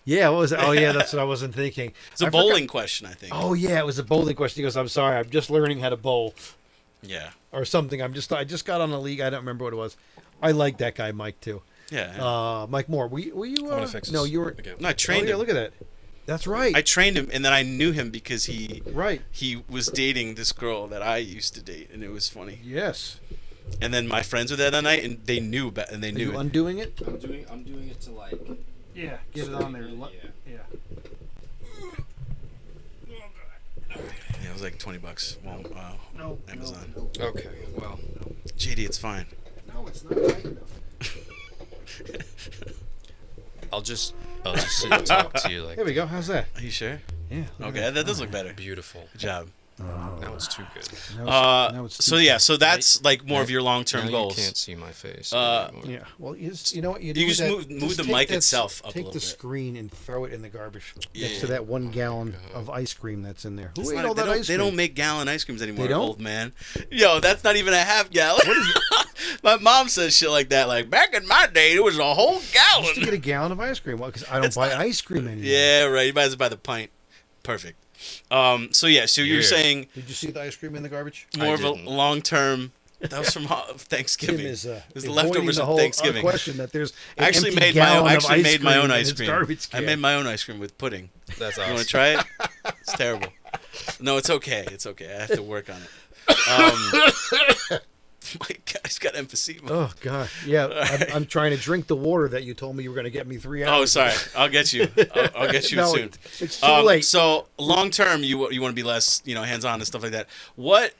Yeah, what was it? Oh, yeah, that's what I wasn't thinking. It's a bowling question, I think. Oh, yeah, it was a bowling question. He goes, I'm sorry, I'm just learning how to bowl. Yeah. Or something. I just got on a league. I don't remember what it was. I like that guy, Mike, too. Yeah. Mike Moore. Were you? I'm gonna fix this. No, you were. Again. No, I trained him. Look at that. That's right. I trained him, and then I knew him because he was dating this girl that I used to date, and it was funny. Yes. And then my friends were there that night, and they knew, and they knew. Are you undoing it? I'm doing it to like. Yeah, get it on there. Yeah. Yeah, it was like $20. Well, no, Amazon. No. Okay, well. JD, it's fine. No, it's not tight enough. I'll just sit and talk to you like. There we go. How's that? Are you sure? Yeah. Okay, that does look better. Beautiful. Good job. Now it's too good. Now it's too so that's like more of your long-term goals. You can't see my face. Yeah. Well, you know what you do? You just move the mic itself up a little bit. Take the screen and throw it in the garbage next to that 1 gallon of ice cream that's in there. Who ate all that ice cream? They don't make gallon ice creams anymore, they don't? old man. Yo, that's not even a half gallon. My mom says shit like that. Like, back in my day, it was a whole gallon. I used to get a gallon of ice cream. Well, because I don't buy ice cream anymore. Yeah, right. You might as well buy the pint. Perfect. So you're saying... Did you see the ice cream in the garbage? More of a long-term... That was from Thanksgiving. Tim is it was the leftovers from Thanksgiving. Question that there's I actually made my own ice cream. I made my own ice cream with pudding. That's awesome. You want to try it? It's terrible. No, it's okay. It's okay. I have to work on it. My guy's got emphysema. Oh God, yeah. Right. I'm trying to drink the water that you told me you were going to get me 3 hours. Oh, sorry. I'll get you. I'll get you no, soon. It's too late. So long term, you want to be less, hands on and stuff like that. What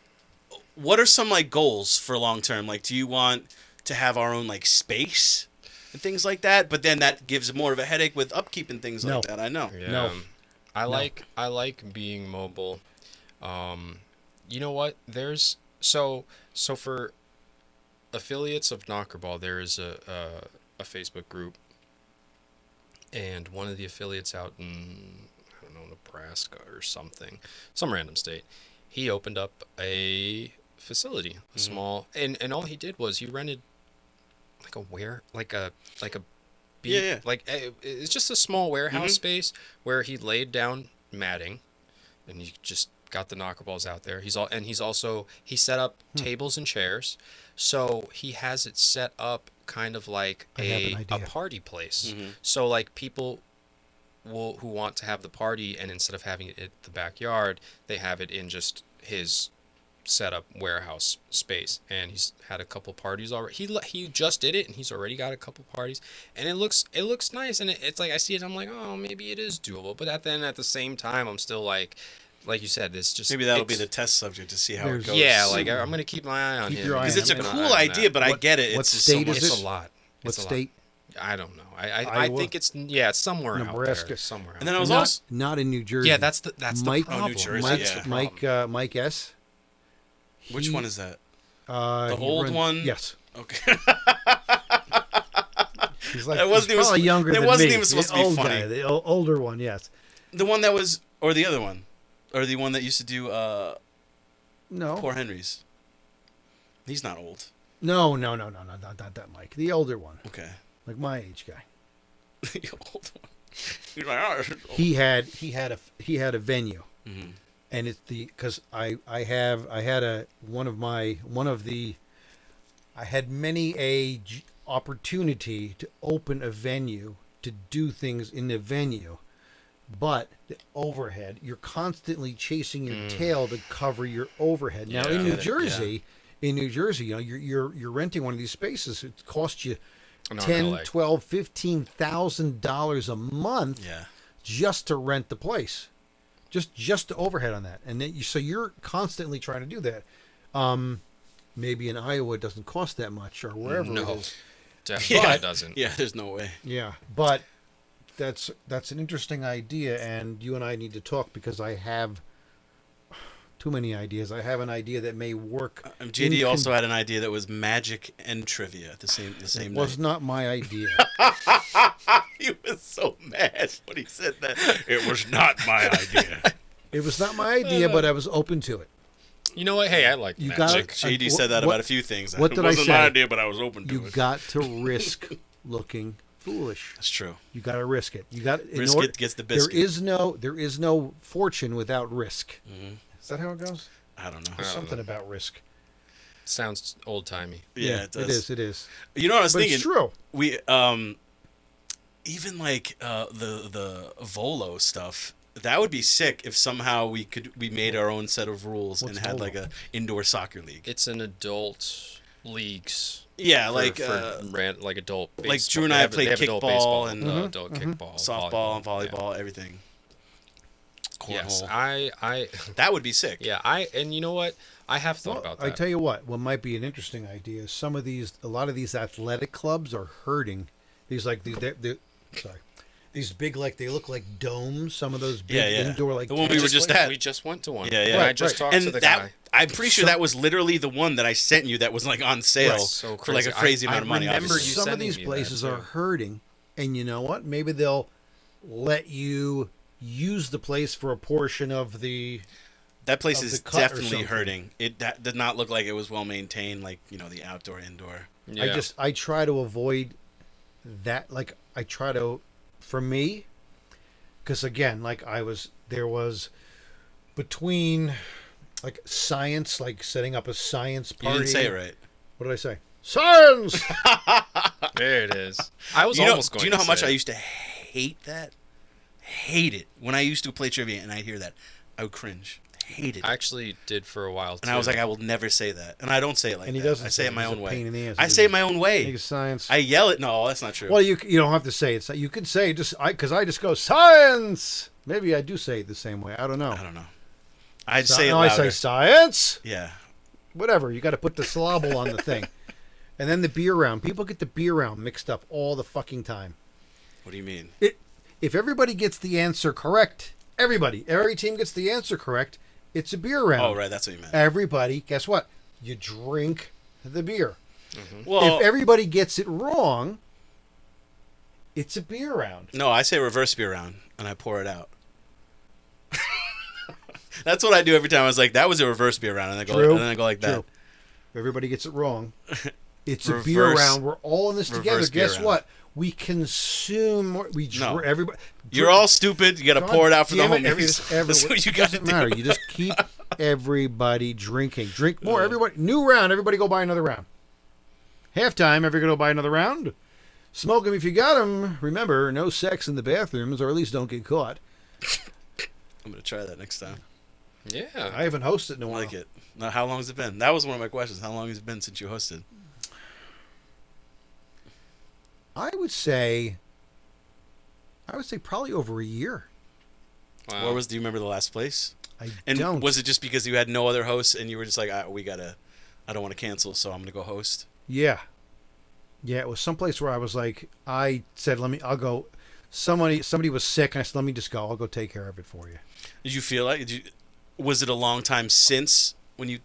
are some like goals for long term? Like, do you want to have our own like space and things like that? But then that gives more of a headache with upkeep and things like that. I know. Yeah. No. I like being mobile. You know what? There's so for affiliates of Knockerball, there is a Facebook group, and one of the affiliates out in, I don't know, Nebraska or something, some random state, he opened up a facility, a small, and all he did was he rented like a like it's just a small warehouse space where he laid down matting, and he just got the knockerballs out there. He set up tables and chairs, so he has it set up kind of like a party place. So like people who want to have the party, and instead of having it at the backyard, they have it in just his setup warehouse space, and he's had a couple parties already. He just did it, and he's already got a couple parties, and it looks nice, and it's like I see it, I'm like, oh, maybe it is doable. But then at the same time, I'm still like you said, this just maybe that'll be the test subject to see how it goes. Yeah, like I'm gonna keep my eye on him because it's a cool idea, but I get it. What state is it? It's a lot. What state? I don't know. I think it's somewhere Nebraska. out there. Somewhere. And then I was also not in New Jersey. Yeah, that's the Mike, problem. New Jersey. Mike S. Which one is that? The old one? Yes. Okay. He's probably younger than me. It wasn't even supposed to be funny. Guy, the older one, yes. The one that was, or the other one, or the one that used to do. No. Poor Henry's. He's not old. No, not that Mike. The older one. Okay. Like my age guy. The old one. He's like, oh, he had a venue. Mm-hmm. And it's because I had many a opportunity to open a venue, to do things in the venue, but the overhead, you're constantly chasing your tail to cover your overhead. Now in New Jersey, you know, you're renting one of these spaces, it costs you $10,000, $12,000, $15,000 a month just to rent the place. Just the overhead on that, and then so you're constantly trying to do that. Maybe in Iowa it doesn't cost that much, or wherever it is. Definitely doesn't. Yeah, there's no way. Yeah, but that's an interesting idea, and you and I need to talk because I have too many ideas. I have an idea that may work. JD also had an idea that was magic and trivia the same It night. was not my idea. He was so mad when he said that. It was not my idea. It was not my idea, but I was open to it. You know what? Hey, I like magic. JD said that about a few things. What did I say? It wasn't my idea, but I was open to it. You got to risk looking foolish. That's true. You got to risk it. You got risk it gets the biscuit. There is no fortune without risk. Mm-hmm. Is that how it goes? I don't know. There's something about risk. Sounds old timey. Yeah, it does. It is. You know what I was thinking? It's true. We even like the Volo stuff. That would be sick if somehow we made our own set of rules and had like a indoor soccer league. It's an adult leagues. Yeah, for like adult baseball. Like Drew and I played kickball and adult kickball, softball and volleyball, everything. Cornhole. Yes, I that would be sick. Yeah, and you know what? I have thought about that. I tell you what might be an interesting idea. A lot of these athletic clubs are hurting. These big, like, they look like domes. Some of those big indoor, like the one we were just at. We just went to one. Yeah. And I just talked to the guy. I'm pretty sure that was literally the one that I sent you that was like on sale for like a crazy amount of money. I remember you some of these places are hurting, and you know what? Maybe they'll let you use the place for a portion of the. That place is definitely hurting. It did not look like it was well maintained, like, you know, the outdoor, indoor. Yeah. I try to avoid that. Like, I try to, for me, because again, like there was between like science, like setting up a science party. You didn't say it right. What did I say? Science! There it is. I was almost going to say. Do you know how much I used to hate that? Hate it. When I used to play trivia and I'd hear that, I would cringe. Hated it. I actually did for a while too. And I was like, I will never say that. And I don't say it like that. He doesn't. I say it my own way. Pain in the ass. I say it my own way. Science. I yell it. No, that's not true. Well, you don't have to say it. You could say because I just go science. Maybe I do say it the same way. I don't know. I'd say it louder. I say science. Yeah. Whatever. You got to put the syllable on the thing. And then the beer round. People get the beer round mixed up all the fucking time. What do you mean? If everybody gets the answer correct, every team gets the answer correct, it's a beer round. Oh, right. That's what you meant. Everybody, guess what? You drink the beer. Mm-hmm. Well, if everybody gets it wrong, it's a beer round. No, I say reverse beer round, and I pour it out. That's what I do every time. I was like, that was a reverse beer round, and I go, and then I go like that. True. Everybody gets it wrong. It's a beer round. We're all in this together. Guess what? We consume more. Everybody. You're all stupid. You got to pour it out for the homies. That's what you got to do. Doesn't matter. You just keep everybody drinking. Drink more. Everybody. New round. Everybody go buy another round. Halftime. Everybody go buy another round. Smoke them if you got them. Remember, no sex in the bathrooms, or at least don't get caught. I'm gonna try that next time. Yeah. I haven't hosted in a while. I like it. Now, how long has it been? That was one of my questions. How long has it been since you hosted? I would say probably over a year. Wow. Where was? Do you remember the last place? I and don't. Was it just because you had no other hosts and you were just like, I don't want to cancel, so I'm gonna go host? Yeah. Yeah, it was someplace where I was like, I said, I'll go. Somebody was sick, and I said, let me just go. I'll go take care of it for you. Did you feel like? Was it a long time since when you?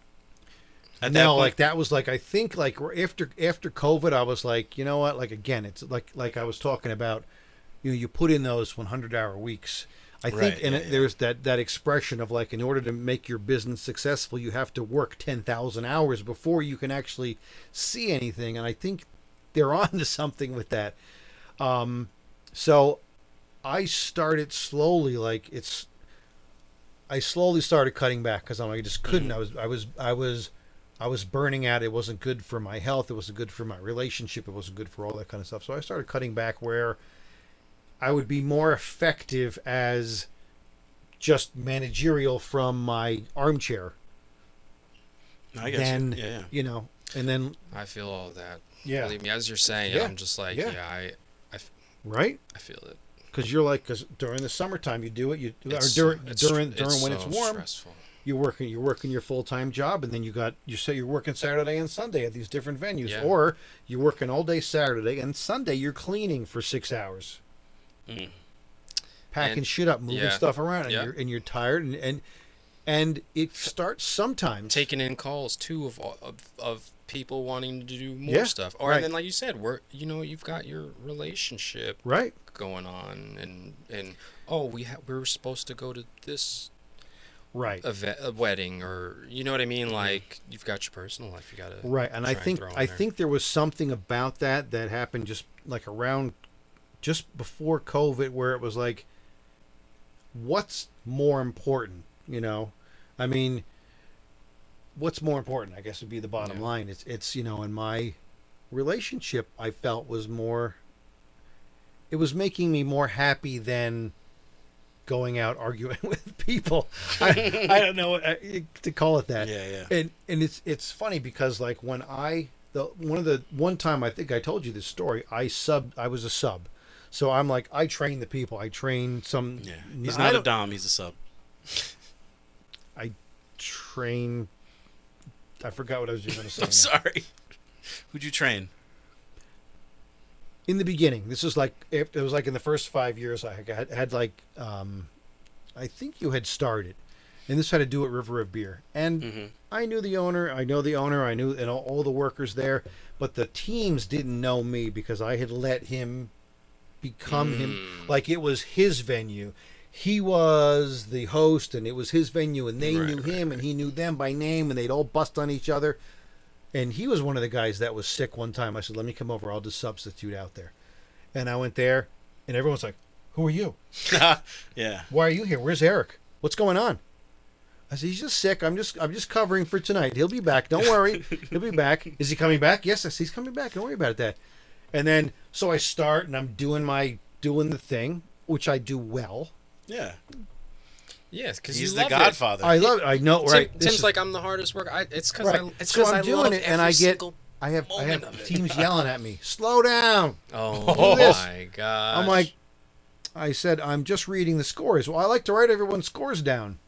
That was like, I think like after COVID, I was like, you know what? Like again, it's like I was talking about, you put in those 100-hour weeks. I think, there's that expression of like, in order to make your business successful, you have to work 10,000 hours before you can actually see anything. And I think they're on to something with that. So I started slowly, I slowly started cutting back because I just couldn't. I was burning out. It wasn't good for my health. It wasn't good for my relationship. It wasn't good for all that kind of stuff. So I started cutting back where I would be more effective as just managerial from my armchair. I guess. And then I feel all that. Yeah. Believe me, as you're saying it, I'm just like, right? I feel it. Because during the summertime you do it. During when it's warm, stressful. You're working your full-time job, and then you say you're working Saturday and Sunday at these different venues, or you're working all day Saturday and Sunday you're cleaning for 6 hours, packing shit up, moving stuff around, and you're tired, and it starts sometimes taking in calls too of people wanting to do more stuff, or and then like you said, you've got your relationship going on, and we were supposed to go to this a wedding, or you know what I mean, like you've got your personal life you gotta and I think there was something about that happened just like around just before COVID where it was like, what's more important, I mean, what's more important, I guess, would be the bottom line. It's in my relationship, I felt it was making me more happy than going out arguing with people. I don't know to call it that. And it's funny because like when one time I think I told you this story, I was a sub. So I'm like, I train the people. I train some. Yeah. He's not a dom. He's a sub. I train. I forgot what I was just going to say. I'm sorry. Who'd you train? In the beginning, it was like in the first 5 years I had like, I think you had started, and this had to do with River of Beer. And I knew the owner. I know the owner. I knew and all the workers there, but the teams didn't know me because I had let him become him. Like it was his venue. He was the host, and it was his venue, and they knew him, and he knew them by name, and they'd all bust on each other. And he was one of the guys that was sick one time. I said, let me come over. I'll just substitute out there. And I went there, and everyone's like, who are you? Yeah. Why are you here? Where's Eric? What's going on? I said, he's just sick. I'm just covering for tonight. He'll be back. Don't worry. He'll be back. Is he coming back? Yes, he's coming back. Don't worry about that. And then, so I start, and I'm doing the thing, which I do well. Yeah. Yes, because he's the Godfather. I love it. I know, right? Tim's like, I'm the hardest worker. It's because I'm doing it, and I have teams yelling at me. Slow down. Oh my gosh. I'm like, I said, I'm just reading the scores. Well, I like to write everyone's scores down.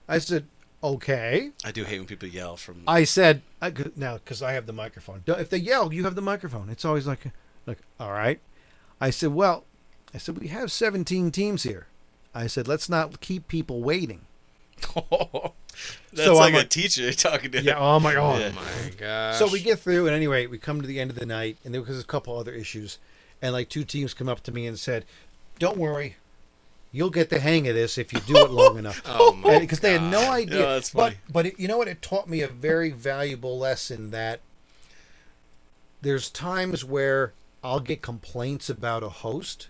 I said, okay. I do hate when people yell from. I said, now because I have the microphone. If they yell, you have the microphone. It's always like, all right. I said, we have 17 teams here. I said, let's not keep people waiting. That's so like a teacher talking to. Yeah. Oh my God. Oh my gosh. So we get through, and anyway, we come to the end of the night, and there was a couple other issues, and like two teams come up to me and said, "Don't worry, you'll get the hang of this if you do it long enough. Oh my God. Because they had no idea. Yeah, that's funny. But you know what? It taught me a very valuable lesson that there's times where I'll get complaints about a host.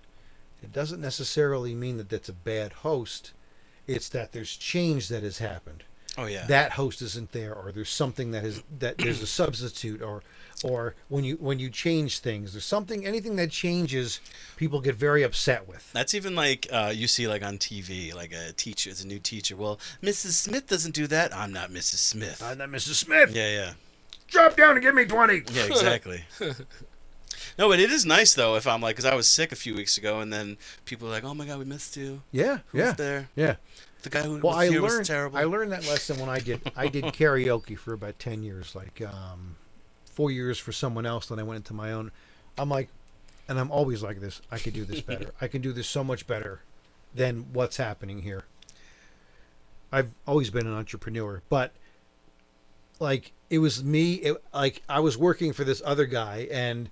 It doesn't necessarily mean that that's a bad host. It's that there's change that has happened. Oh yeah. That host isn't there, or there's something that there's a substitute, or when you change things, there's anything that changes, people get very upset with. That's even like you see like on TV, like a teacher is a new teacher. Well, Mrs. Smith doesn't do that. I'm not Mrs. Smith. I'm not Mrs. Smith. Yeah. Drop down and give me 20. Yeah, exactly. No, but it is nice though. If I'm like, because I was sick a few weeks ago, and then people are like, "Oh my God, we missed you." Yeah, Who's there? Yeah. The guy who was here was terrible. I learned that lesson when I did karaoke for about 10 years, like 4 years for someone else. Then I went into my own. I'm like, and I'm always like this. I could do this better. I can do this so much better than what's happening here. I've always been an entrepreneur, but like it was me. Like I was working for this other guy, and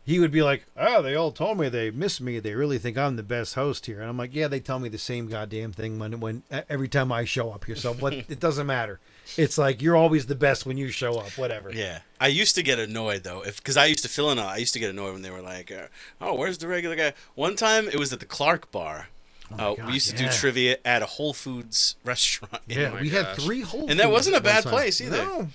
he would be like, "Oh, they all told me they miss me. They really think I'm the best host here." And I'm like, "Yeah, they tell me the same goddamn thing when every time I show up here. So what? It doesn't matter. It's like you're always the best when you show up. Whatever." Yeah, I used to get annoyed though, because I used to fill in. I used to get annoyed when they were like, "Oh, where's the regular guy?" One time it was at the Clark Bar. God, we used to do trivia at a Whole Foods restaurant. Yeah, we had 3 Whole Foods. And that wasn't a bad place either. No.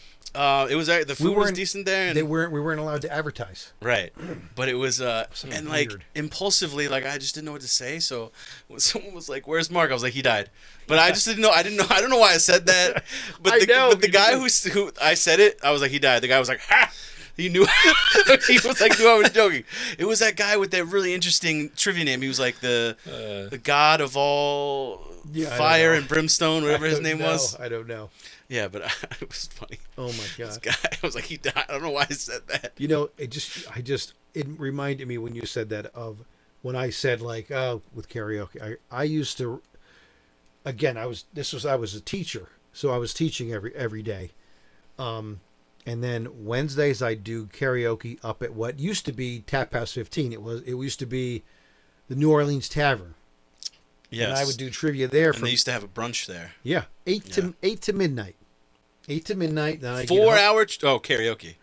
It was the food was decent there. And, we weren't allowed to advertise. Right, but it was and like weird. impulsively, like I just didn't know what to say. So when someone was like, "Where's Mark?" I was like, "He died," but I just didn't know. I don't know why I said that. But the guy who I said it, I was like, "He died." The guy was like, "Ha!" He knew. He was like, "Knew I was joking." It was that guy with that really interesting trivia name. He was like the god of all fire and brimstone, whatever his name was. I don't know. Yeah, but it was funny. Oh my God! This guy, I was like, he died. I don't know why I said that. You know, it reminded me when you said that of when I said like, oh, with karaoke. I used to. Again, I was a teacher, so I was teaching every day, and then Wednesdays I do karaoke up at what used to be Tap House 15. It used to be the New Orleans Tavern. Yes. And I would do trivia there. And they used to have a brunch there. Yeah, 8 to midnight. 8 to midnight. Then I 4 hour. Karaoke.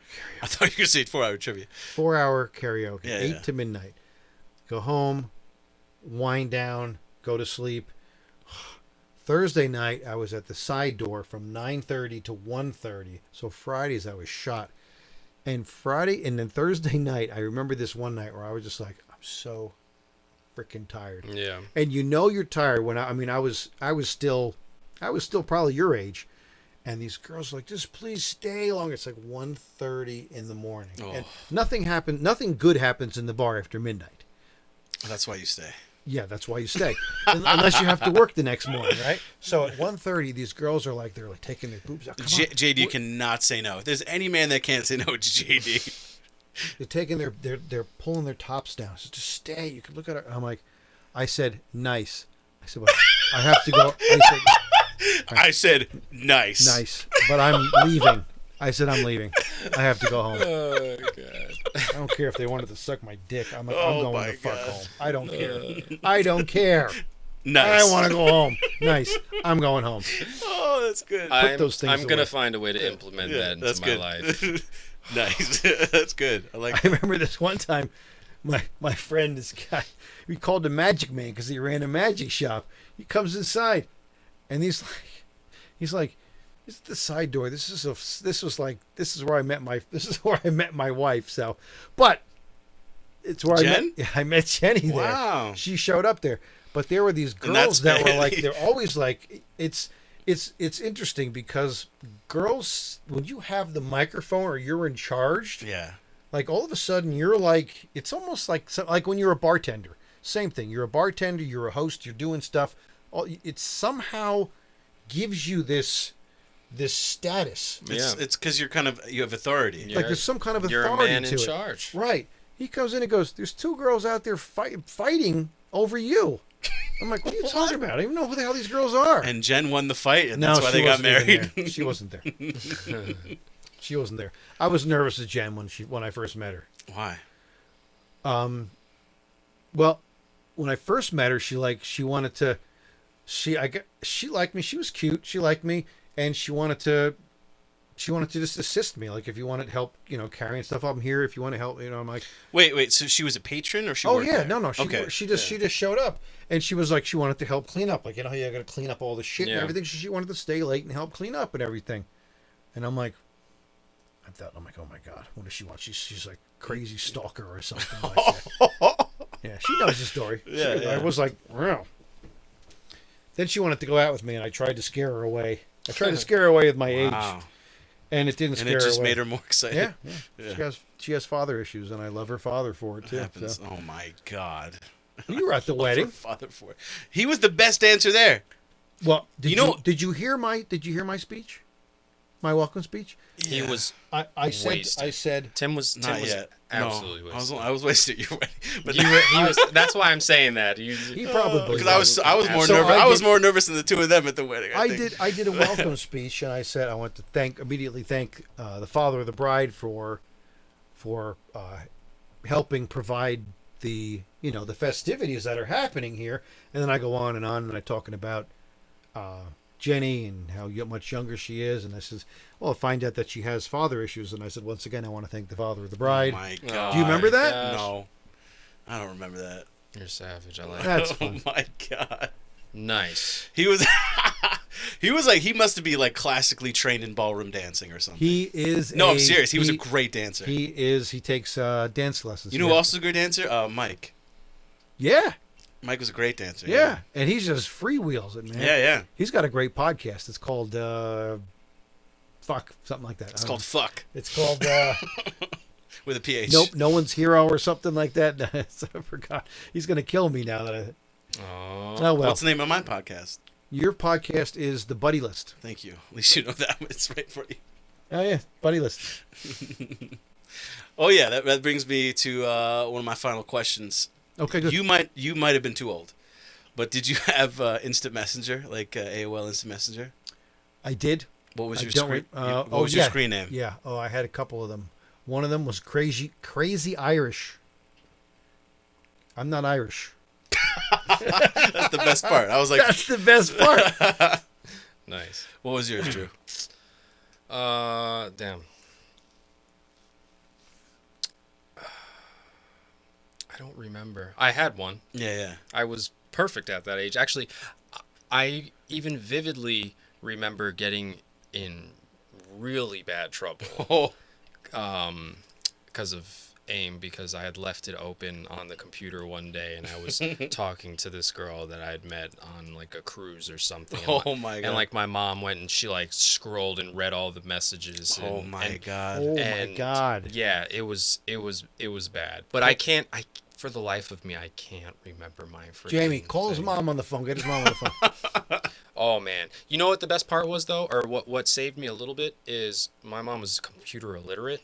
I thought you were going to say 4 hour trivia. 4 hour karaoke. Yeah, 8 to midnight. Go home, wind down, go to sleep. Thursday night I was at the side door from 9:30 to 1:30. So Fridays I was shot. And then Thursday night I remember this one night where I was just like, I'm so freaking tired. Yeah. And you know you're tired when I was still probably your age, and these girls were like, just please stay longer. It's like 1:30 in the morning. Oh. And nothing good happens in the bar after midnight. That's why you stay. Yeah, that's why you stay. Unless you have to work the next morning, right? So at 1:30 these girls are like they're like taking their boobs out. JD cannot say no. If there's any man that can't say no, it's JD. They're taking they're pulling their tops down. So just stay. You can look at her. I'm like, I said nice. I said, well, I have to go. I said nice. Nice, but I'm leaving. I said I'm leaving. I have to go home. Oh God! I don't care if they wanted to suck my dick. I'm going the fuck home. I don't care. I don't care. Nice. I want to go home. Nice. I'm going home. Oh, that's good. I'm gonna find a way to implement that into my life. Nice. That's good. I remember this one time, my friend, this guy, we called him Magic Man because he ran a magic shop. He comes inside, and he's like, "This is the side door. This is where I met my wife." So, but it's where I met Jenny there. Wow. She showed up there, but there were these girls that were like, they're always like, it's interesting because girls, when you have the microphone or you're in charge, yeah, like all of a sudden you're like, it's almost like when you're a bartender. Same thing. You're a bartender. You're a host. You're doing stuff. It somehow gives you this status. It's because you have authority. Like there's some kind of authority You're a man to in it. charge. Right. He comes in and goes, "There's 2 girls out there fighting over you." I'm like, "What are you talking about? I don't even know who the hell these girls are." And Jen won the fight, and that's why they got married. She wasn't there. She wasn't there. I was nervous as Jen when I first met her. Why? Well, when I first met her, she wanted to, she liked me. She was cute. She liked me, and she wanted to just assist me. Like, if you wanted help, carrying stuff up, I'm here. If you want to help, I'm like, wait. So she was a patron, or she? Oh worked yeah, there? no. She just showed up, and she was like, she wanted to help clean up. Like, how you got to clean up all the shit and everything. So she wanted to stay late and help clean up and everything. And I'm like, oh my God, what does she want? She's like crazy stalker or something like that. Yeah, she knows the story. I was like, wow. Then she wanted to go out with me, and I tried to scare her away. I tried to scare her away with my age, and it didn't scare her away. And it just made her more excited. Yeah. She has father issues, and I love her father for it too. Happens. So. Oh my God. You were at the wedding. Her father for it. He was the best dancer there. Well, did you hear my speech? My welcome speech? Yeah. He was. I said. Tim was yet. Absolutely wasted. I was wasted at your wedding, but he was. That's why I'm saying that. He probably because I was more nervous. I was more nervous than the two of them at the wedding. I did a welcome speech, and I said I want to immediately thank the father of the bride for helping provide the the festivities that are happening here, and then I go on, and I'm talking about Jenny and how much younger she is, and I says, well, I find out that she has father issues, and I said, once again, I want to thank the father of the bride. Oh my God. Do you remember that? Gosh. No, I don't remember that. You're savage. I like That's that. fun. Oh my God. Nice. He was he must be like classically trained in ballroom dancing or something. He is. No, I'm serious. He was a great dancer. He takes dance lessons. You know who else is a great dancer? Mike. Yeah. Mike was a great dancer. Yeah, and he just freewheels it, man. Yeah. He's got a great podcast. It's called Fuck, something like that. It's called Fuck. It's called with a PH. Nope, No One's Hero or something like that. I forgot. He's gonna kill me now that I. Oh well. What's the name of my podcast? Your podcast is TheBuddyList. Thank you. At least you know that. It's right for you. Oh yeah, BuddyList. Oh yeah, that brings me to one of my final questions. Okay, good. You might have been too old, but did you have Instant Messenger, like AOL Instant Messenger? I did. What was your screen? What was your screen name? Yeah. Oh, I had a couple of them. One of them was Crazy Irish. I'm not Irish. That's the best part. I was like, that's the best part. Nice. What was yours, Drew? Damn. I don't remember. I had one. Yeah. I was perfect at that age. Actually, I even vividly remember getting in really bad trouble. Because of AIM, because I had left it open on the computer one day, and I was talking to this girl that I had met on like a cruise or something. Oh my God. And like my mom went and she like scrolled and read all the messages. Oh my God. Oh my God. Yeah, it was bad. But I for the life of me, I can't remember my freaking Jamie, call his mom on the phone. Get his mom on the phone. Oh man, you know what the best part was though, or what saved me a little bit is my mom was computer illiterate,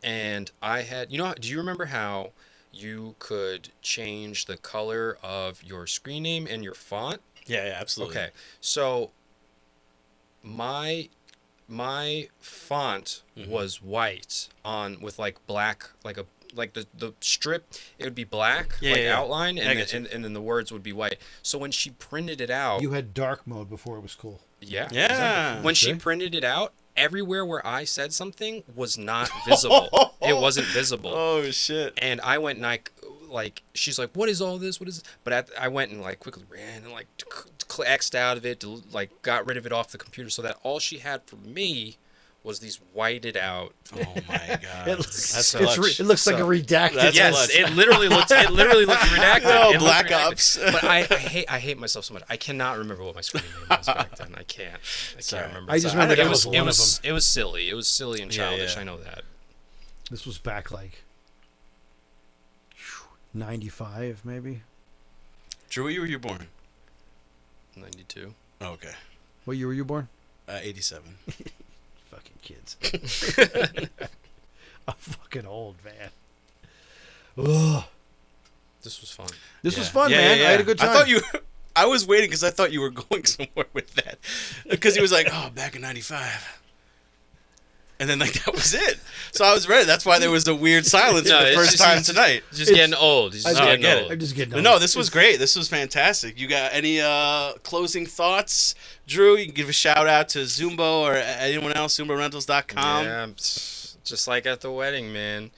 and I had, do you remember how you could change the color of your screen name and your font? Yeah, absolutely. Okay, so my font was white with like black, like the strip, it would be black, outline, and then the words would be white. So when she printed it out, You had dark mode before it was cool. yeah. Yeah. When she printed it out, everywhere where I said something was not visible. It wasn't visible. Oh shit. And I went and like she's like, what is all this? What is this? But I went and like quickly ran and like X'd out of it, like got rid of it off the computer, so that all she had for me was these whited out. Oh my God. It looks, That's it looks like a redacted. That's yes, clutch. it literally looked redacted. Oh, It looked Black redacted. Ops. But I hate myself so much. I cannot remember what my screen name was back then. I can't remember. I just remember that was one of them. It was silly. It was silly and childish. Yeah. I know that. This was back like 95, maybe. Drew, what year were you born? 92. Oh, okay. What year were you born? 87. Fucking kids. I'm fucking old, man. Ugh. This was fun. This was fun, man. I had a good time. I was waiting because I thought you were going somewhere with that. Because he was like, oh, back in 95. And then like that was it. So I was ready. That's why there was a weird silence for the first time tonight. Just getting old. He's just getting old. I'm just getting old. But no, this was great. This was fantastic. You got any closing thoughts, Drew? You can give a shout out to Xunbo or anyone else, XunboRentals.com. Yeah, just like at the wedding, man.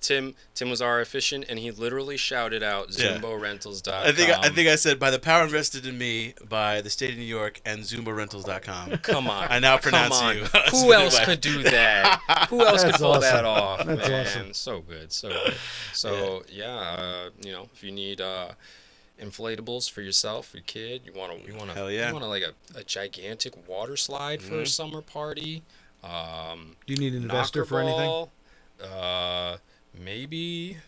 Tim was our officiant, and he literally shouted out XunboRentals.com. I think I said, by the power invested in me by the state of New York and XunboRentals.com. Come on. I now pronounce you. Who else could do that? Who else could pull that off? That's man? awesome. So good. So good. So if you need inflatables for yourself, your kid, you want like a gigantic water slide for a summer party. Do you need an investor for anything? Maybe.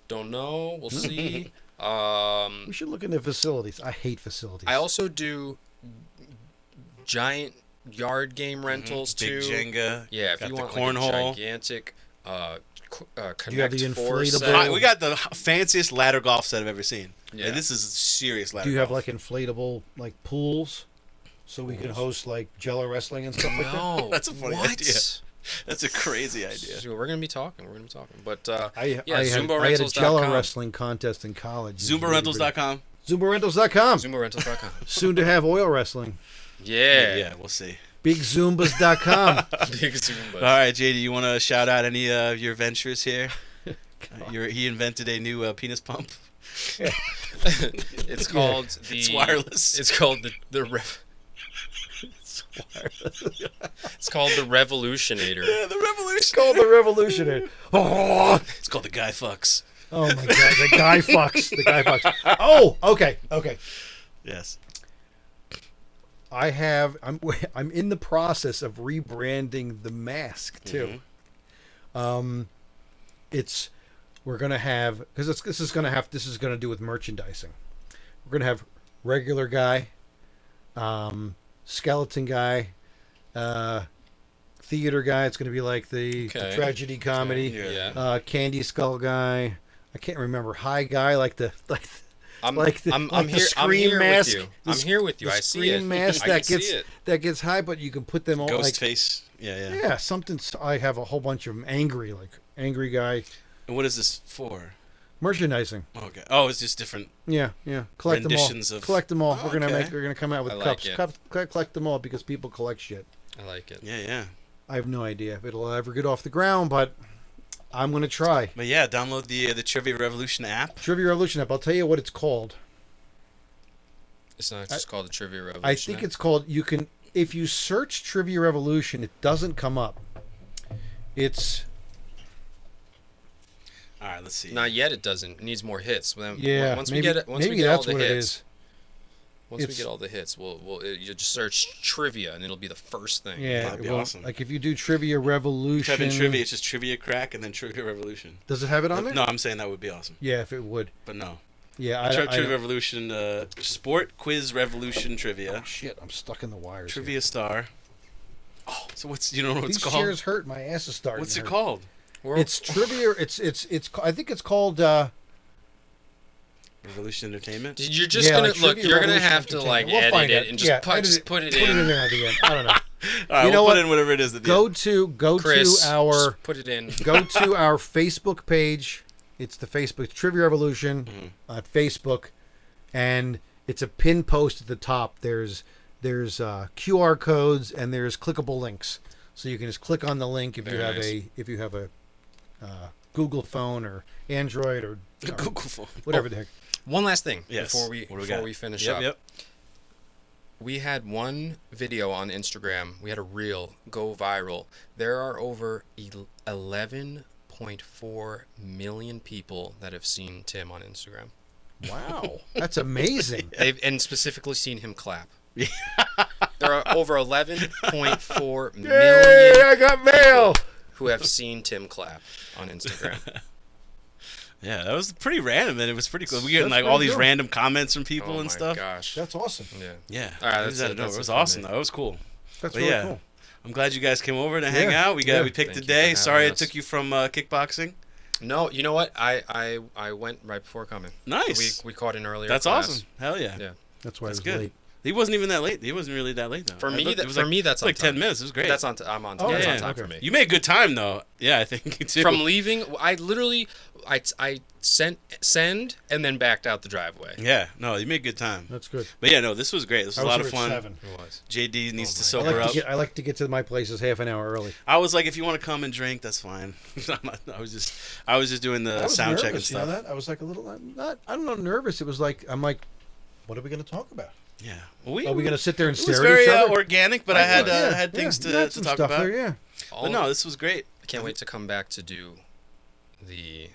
Don't know. We'll see. We should look into facilities. I hate facilities. I also do giant yard game rentals too. Big Jenga. Yeah, if you want cornhole. like a gigantic Connect you have the Four inflatable? set. We got the fanciest ladder golf set I've ever seen. Yeah. And this is a serious ladder Do you have golf. like inflatable like pools, so we can host like Jello wrestling and stuff like that? No, That's a funny what? idea. That's a crazy idea. So we're gonna be talking. But I had a XunboRentals.com. Jello wrestling contest in college. XunboRentals.com. XunboRentals.com. XunboRentals.com. Soon to have oil wrestling. Yeah. We'll see. BigZumbas.com. Big Zumba. All right, JD, you want to shout out any of your ventures here? He invented a new penis pump. It's called the. It's wireless. It's called It's called the Revolutionator. Yeah, the Revolution. It's called the Revolutionary. Oh, It's called the Guy Fucks. oh my God, the guy fucks. The guy fucks. Oh, okay. Yes. I'm in the process of rebranding the mask too. We're gonna have, because this is gonna do with merchandising. We're gonna have regular guy, skeleton guy, theater guy. It's gonna be like the tragedy comedy. Yeah. Candy skull guy. I can't remember. High guy, like the I'm the here. I'm scream here mask. with you. I'm here with you. The I see it. scream mask I can see it. that gets high, but you can put them all Ghost like face. Yeah. yeah, something. I have a whole bunch of them. Angry guy. And what is this for? Merchandising. Okay. Oh, it's just different. Yeah. Collect Renditions them all. of- Collect them all. Oh, We're okay. gonna come out with I like cups. it. Collect them all because people collect shit. I like it. Yeah. I have no idea if it'll ever get off the ground, but I'm gonna try. But yeah, download the Trivia Revolution app. Trivia Revolution app. I'll tell you what it's called. It's not just called the Trivia Revolution. I think it's called. You can, if you search Trivia Revolution, it doesn't come up. It's. All right, let's see. Not yet. It doesn't. It needs more hits. Yeah. Once maybe we get all that's the what hits. it is. Once we get all the hits, you just search trivia and ittle be the first thing. Yeah, That'd be well, awesome. like if you do Trivia Revolution. Type in trivia, it's just Trivia Crack and then Trivia Revolution. Does it have it on there? No, I'm saying that would be awesome. Yeah, if it would. But no. Yeah, Trivia Revolution, Sport Quiz Revolution Trivia. Oh, shit, I'm stuck in the wires. Trivia Star. Oh, so you don't know what These it's called? chairs hurt. My ass is starting. What's to it hurt. called? It's trivia. It's. I think it's called. Revolution Entertainment. You're just Yeah, gonna like look. Trivia You're gonna Revolution have to like Entertainment. We'll edit find it it. and Yeah, just put it Put it in in. there at the end. I don't know. All right, You know we'll what? put in whatever it is at the Go end. to Chris, our just put it in. go to our Facebook page. It's the Facebook Trivia Revolution on Facebook, and it's a pin post at the top. There's QR codes and there's clickable links, so you can just click on the link if you have a Google phone or Android or Google phone. whatever the heck. One last thing Yes. before we finish up. Yep. We had one video on Instagram. We had a reel go viral. There are over 11.4 million people that have seen Tim on Instagram. Wow, that's amazing. And specifically seen him clap. There are over 11.4 Yay! million I got mail. who have seen Tim clap on Instagram. Yeah, that was pretty random, and it was pretty cool. We getting That's like all pretty these cool. random comments from people Oh and my stuff. gosh. That's awesome. Yeah. Yeah. All right, It that's it was for awesome me. though. It was cool. That's But really yeah, cool. I'm glad you guys came over to hang Yeah. out. We Yeah. picked Thank a you for day. having Sorry it us. took you from kickboxing. No, you know what? I went right before coming. Nice. We caught an earlier That's class. awesome. Hell yeah. Yeah. That's why That's I was good. late. He wasn't even that late. He wasn't really that late though. For me, that's like 10 minutes. It was great. I'm on time. That's on time for me. You made good time though. Yeah, I think too. From leaving, I send and then backed out the driveway. Yeah, no, you made good time. That's good. But yeah, no, this was great. This was a lot of fun. 7. It was. JD needs to sober up. I like to get to my places half an hour early. I was like, if you want to come and drink, that's fine. I was just doing the sound check and stuff. You know that? I was like a little, I don't know, nervous. It was like, I'm like, what are we going to talk about? Yeah. Are we going to sit there and stare at each other? It was very organic, but I had things to talk about. There, yeah. But no, this was great. I can't wait to come back to do the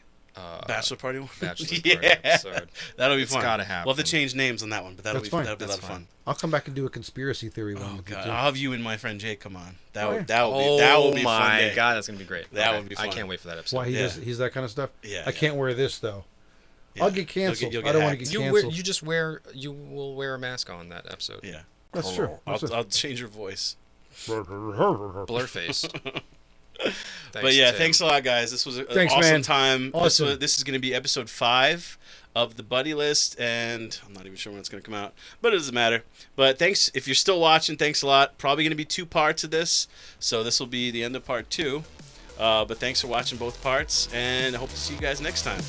bachelor party one. Bachelor party episode. That'll be fun. It's gotta happen. We'll have to change names on that one, but that'll be a lot of fun. I'll come back and do a conspiracy theory one. Oh god, I'll have you and my friend Jake come on. That will be oh fun. My god, that's gonna be great. That would be fun. I can't wait for that episode. Why he's that kind of stuff? Yeah. I can't wear this though. Yeah. I'll get canceled. You'll I don't want to get canceled. You will wear a mask on that episode. Yeah. That's true. I'll change your voice. Blurface. But yeah, thanks a lot, guys. This was an awesome time. Awesome. This is going to be episode 5 of the Buddy List, and I'm not even sure when it's going to come out, but it doesn't matter. But thanks. If you're still watching, thanks a lot. Probably going to be 2 parts of this, so this will be the end of part 2. But thanks for watching both parts, and I hope to see you guys next time.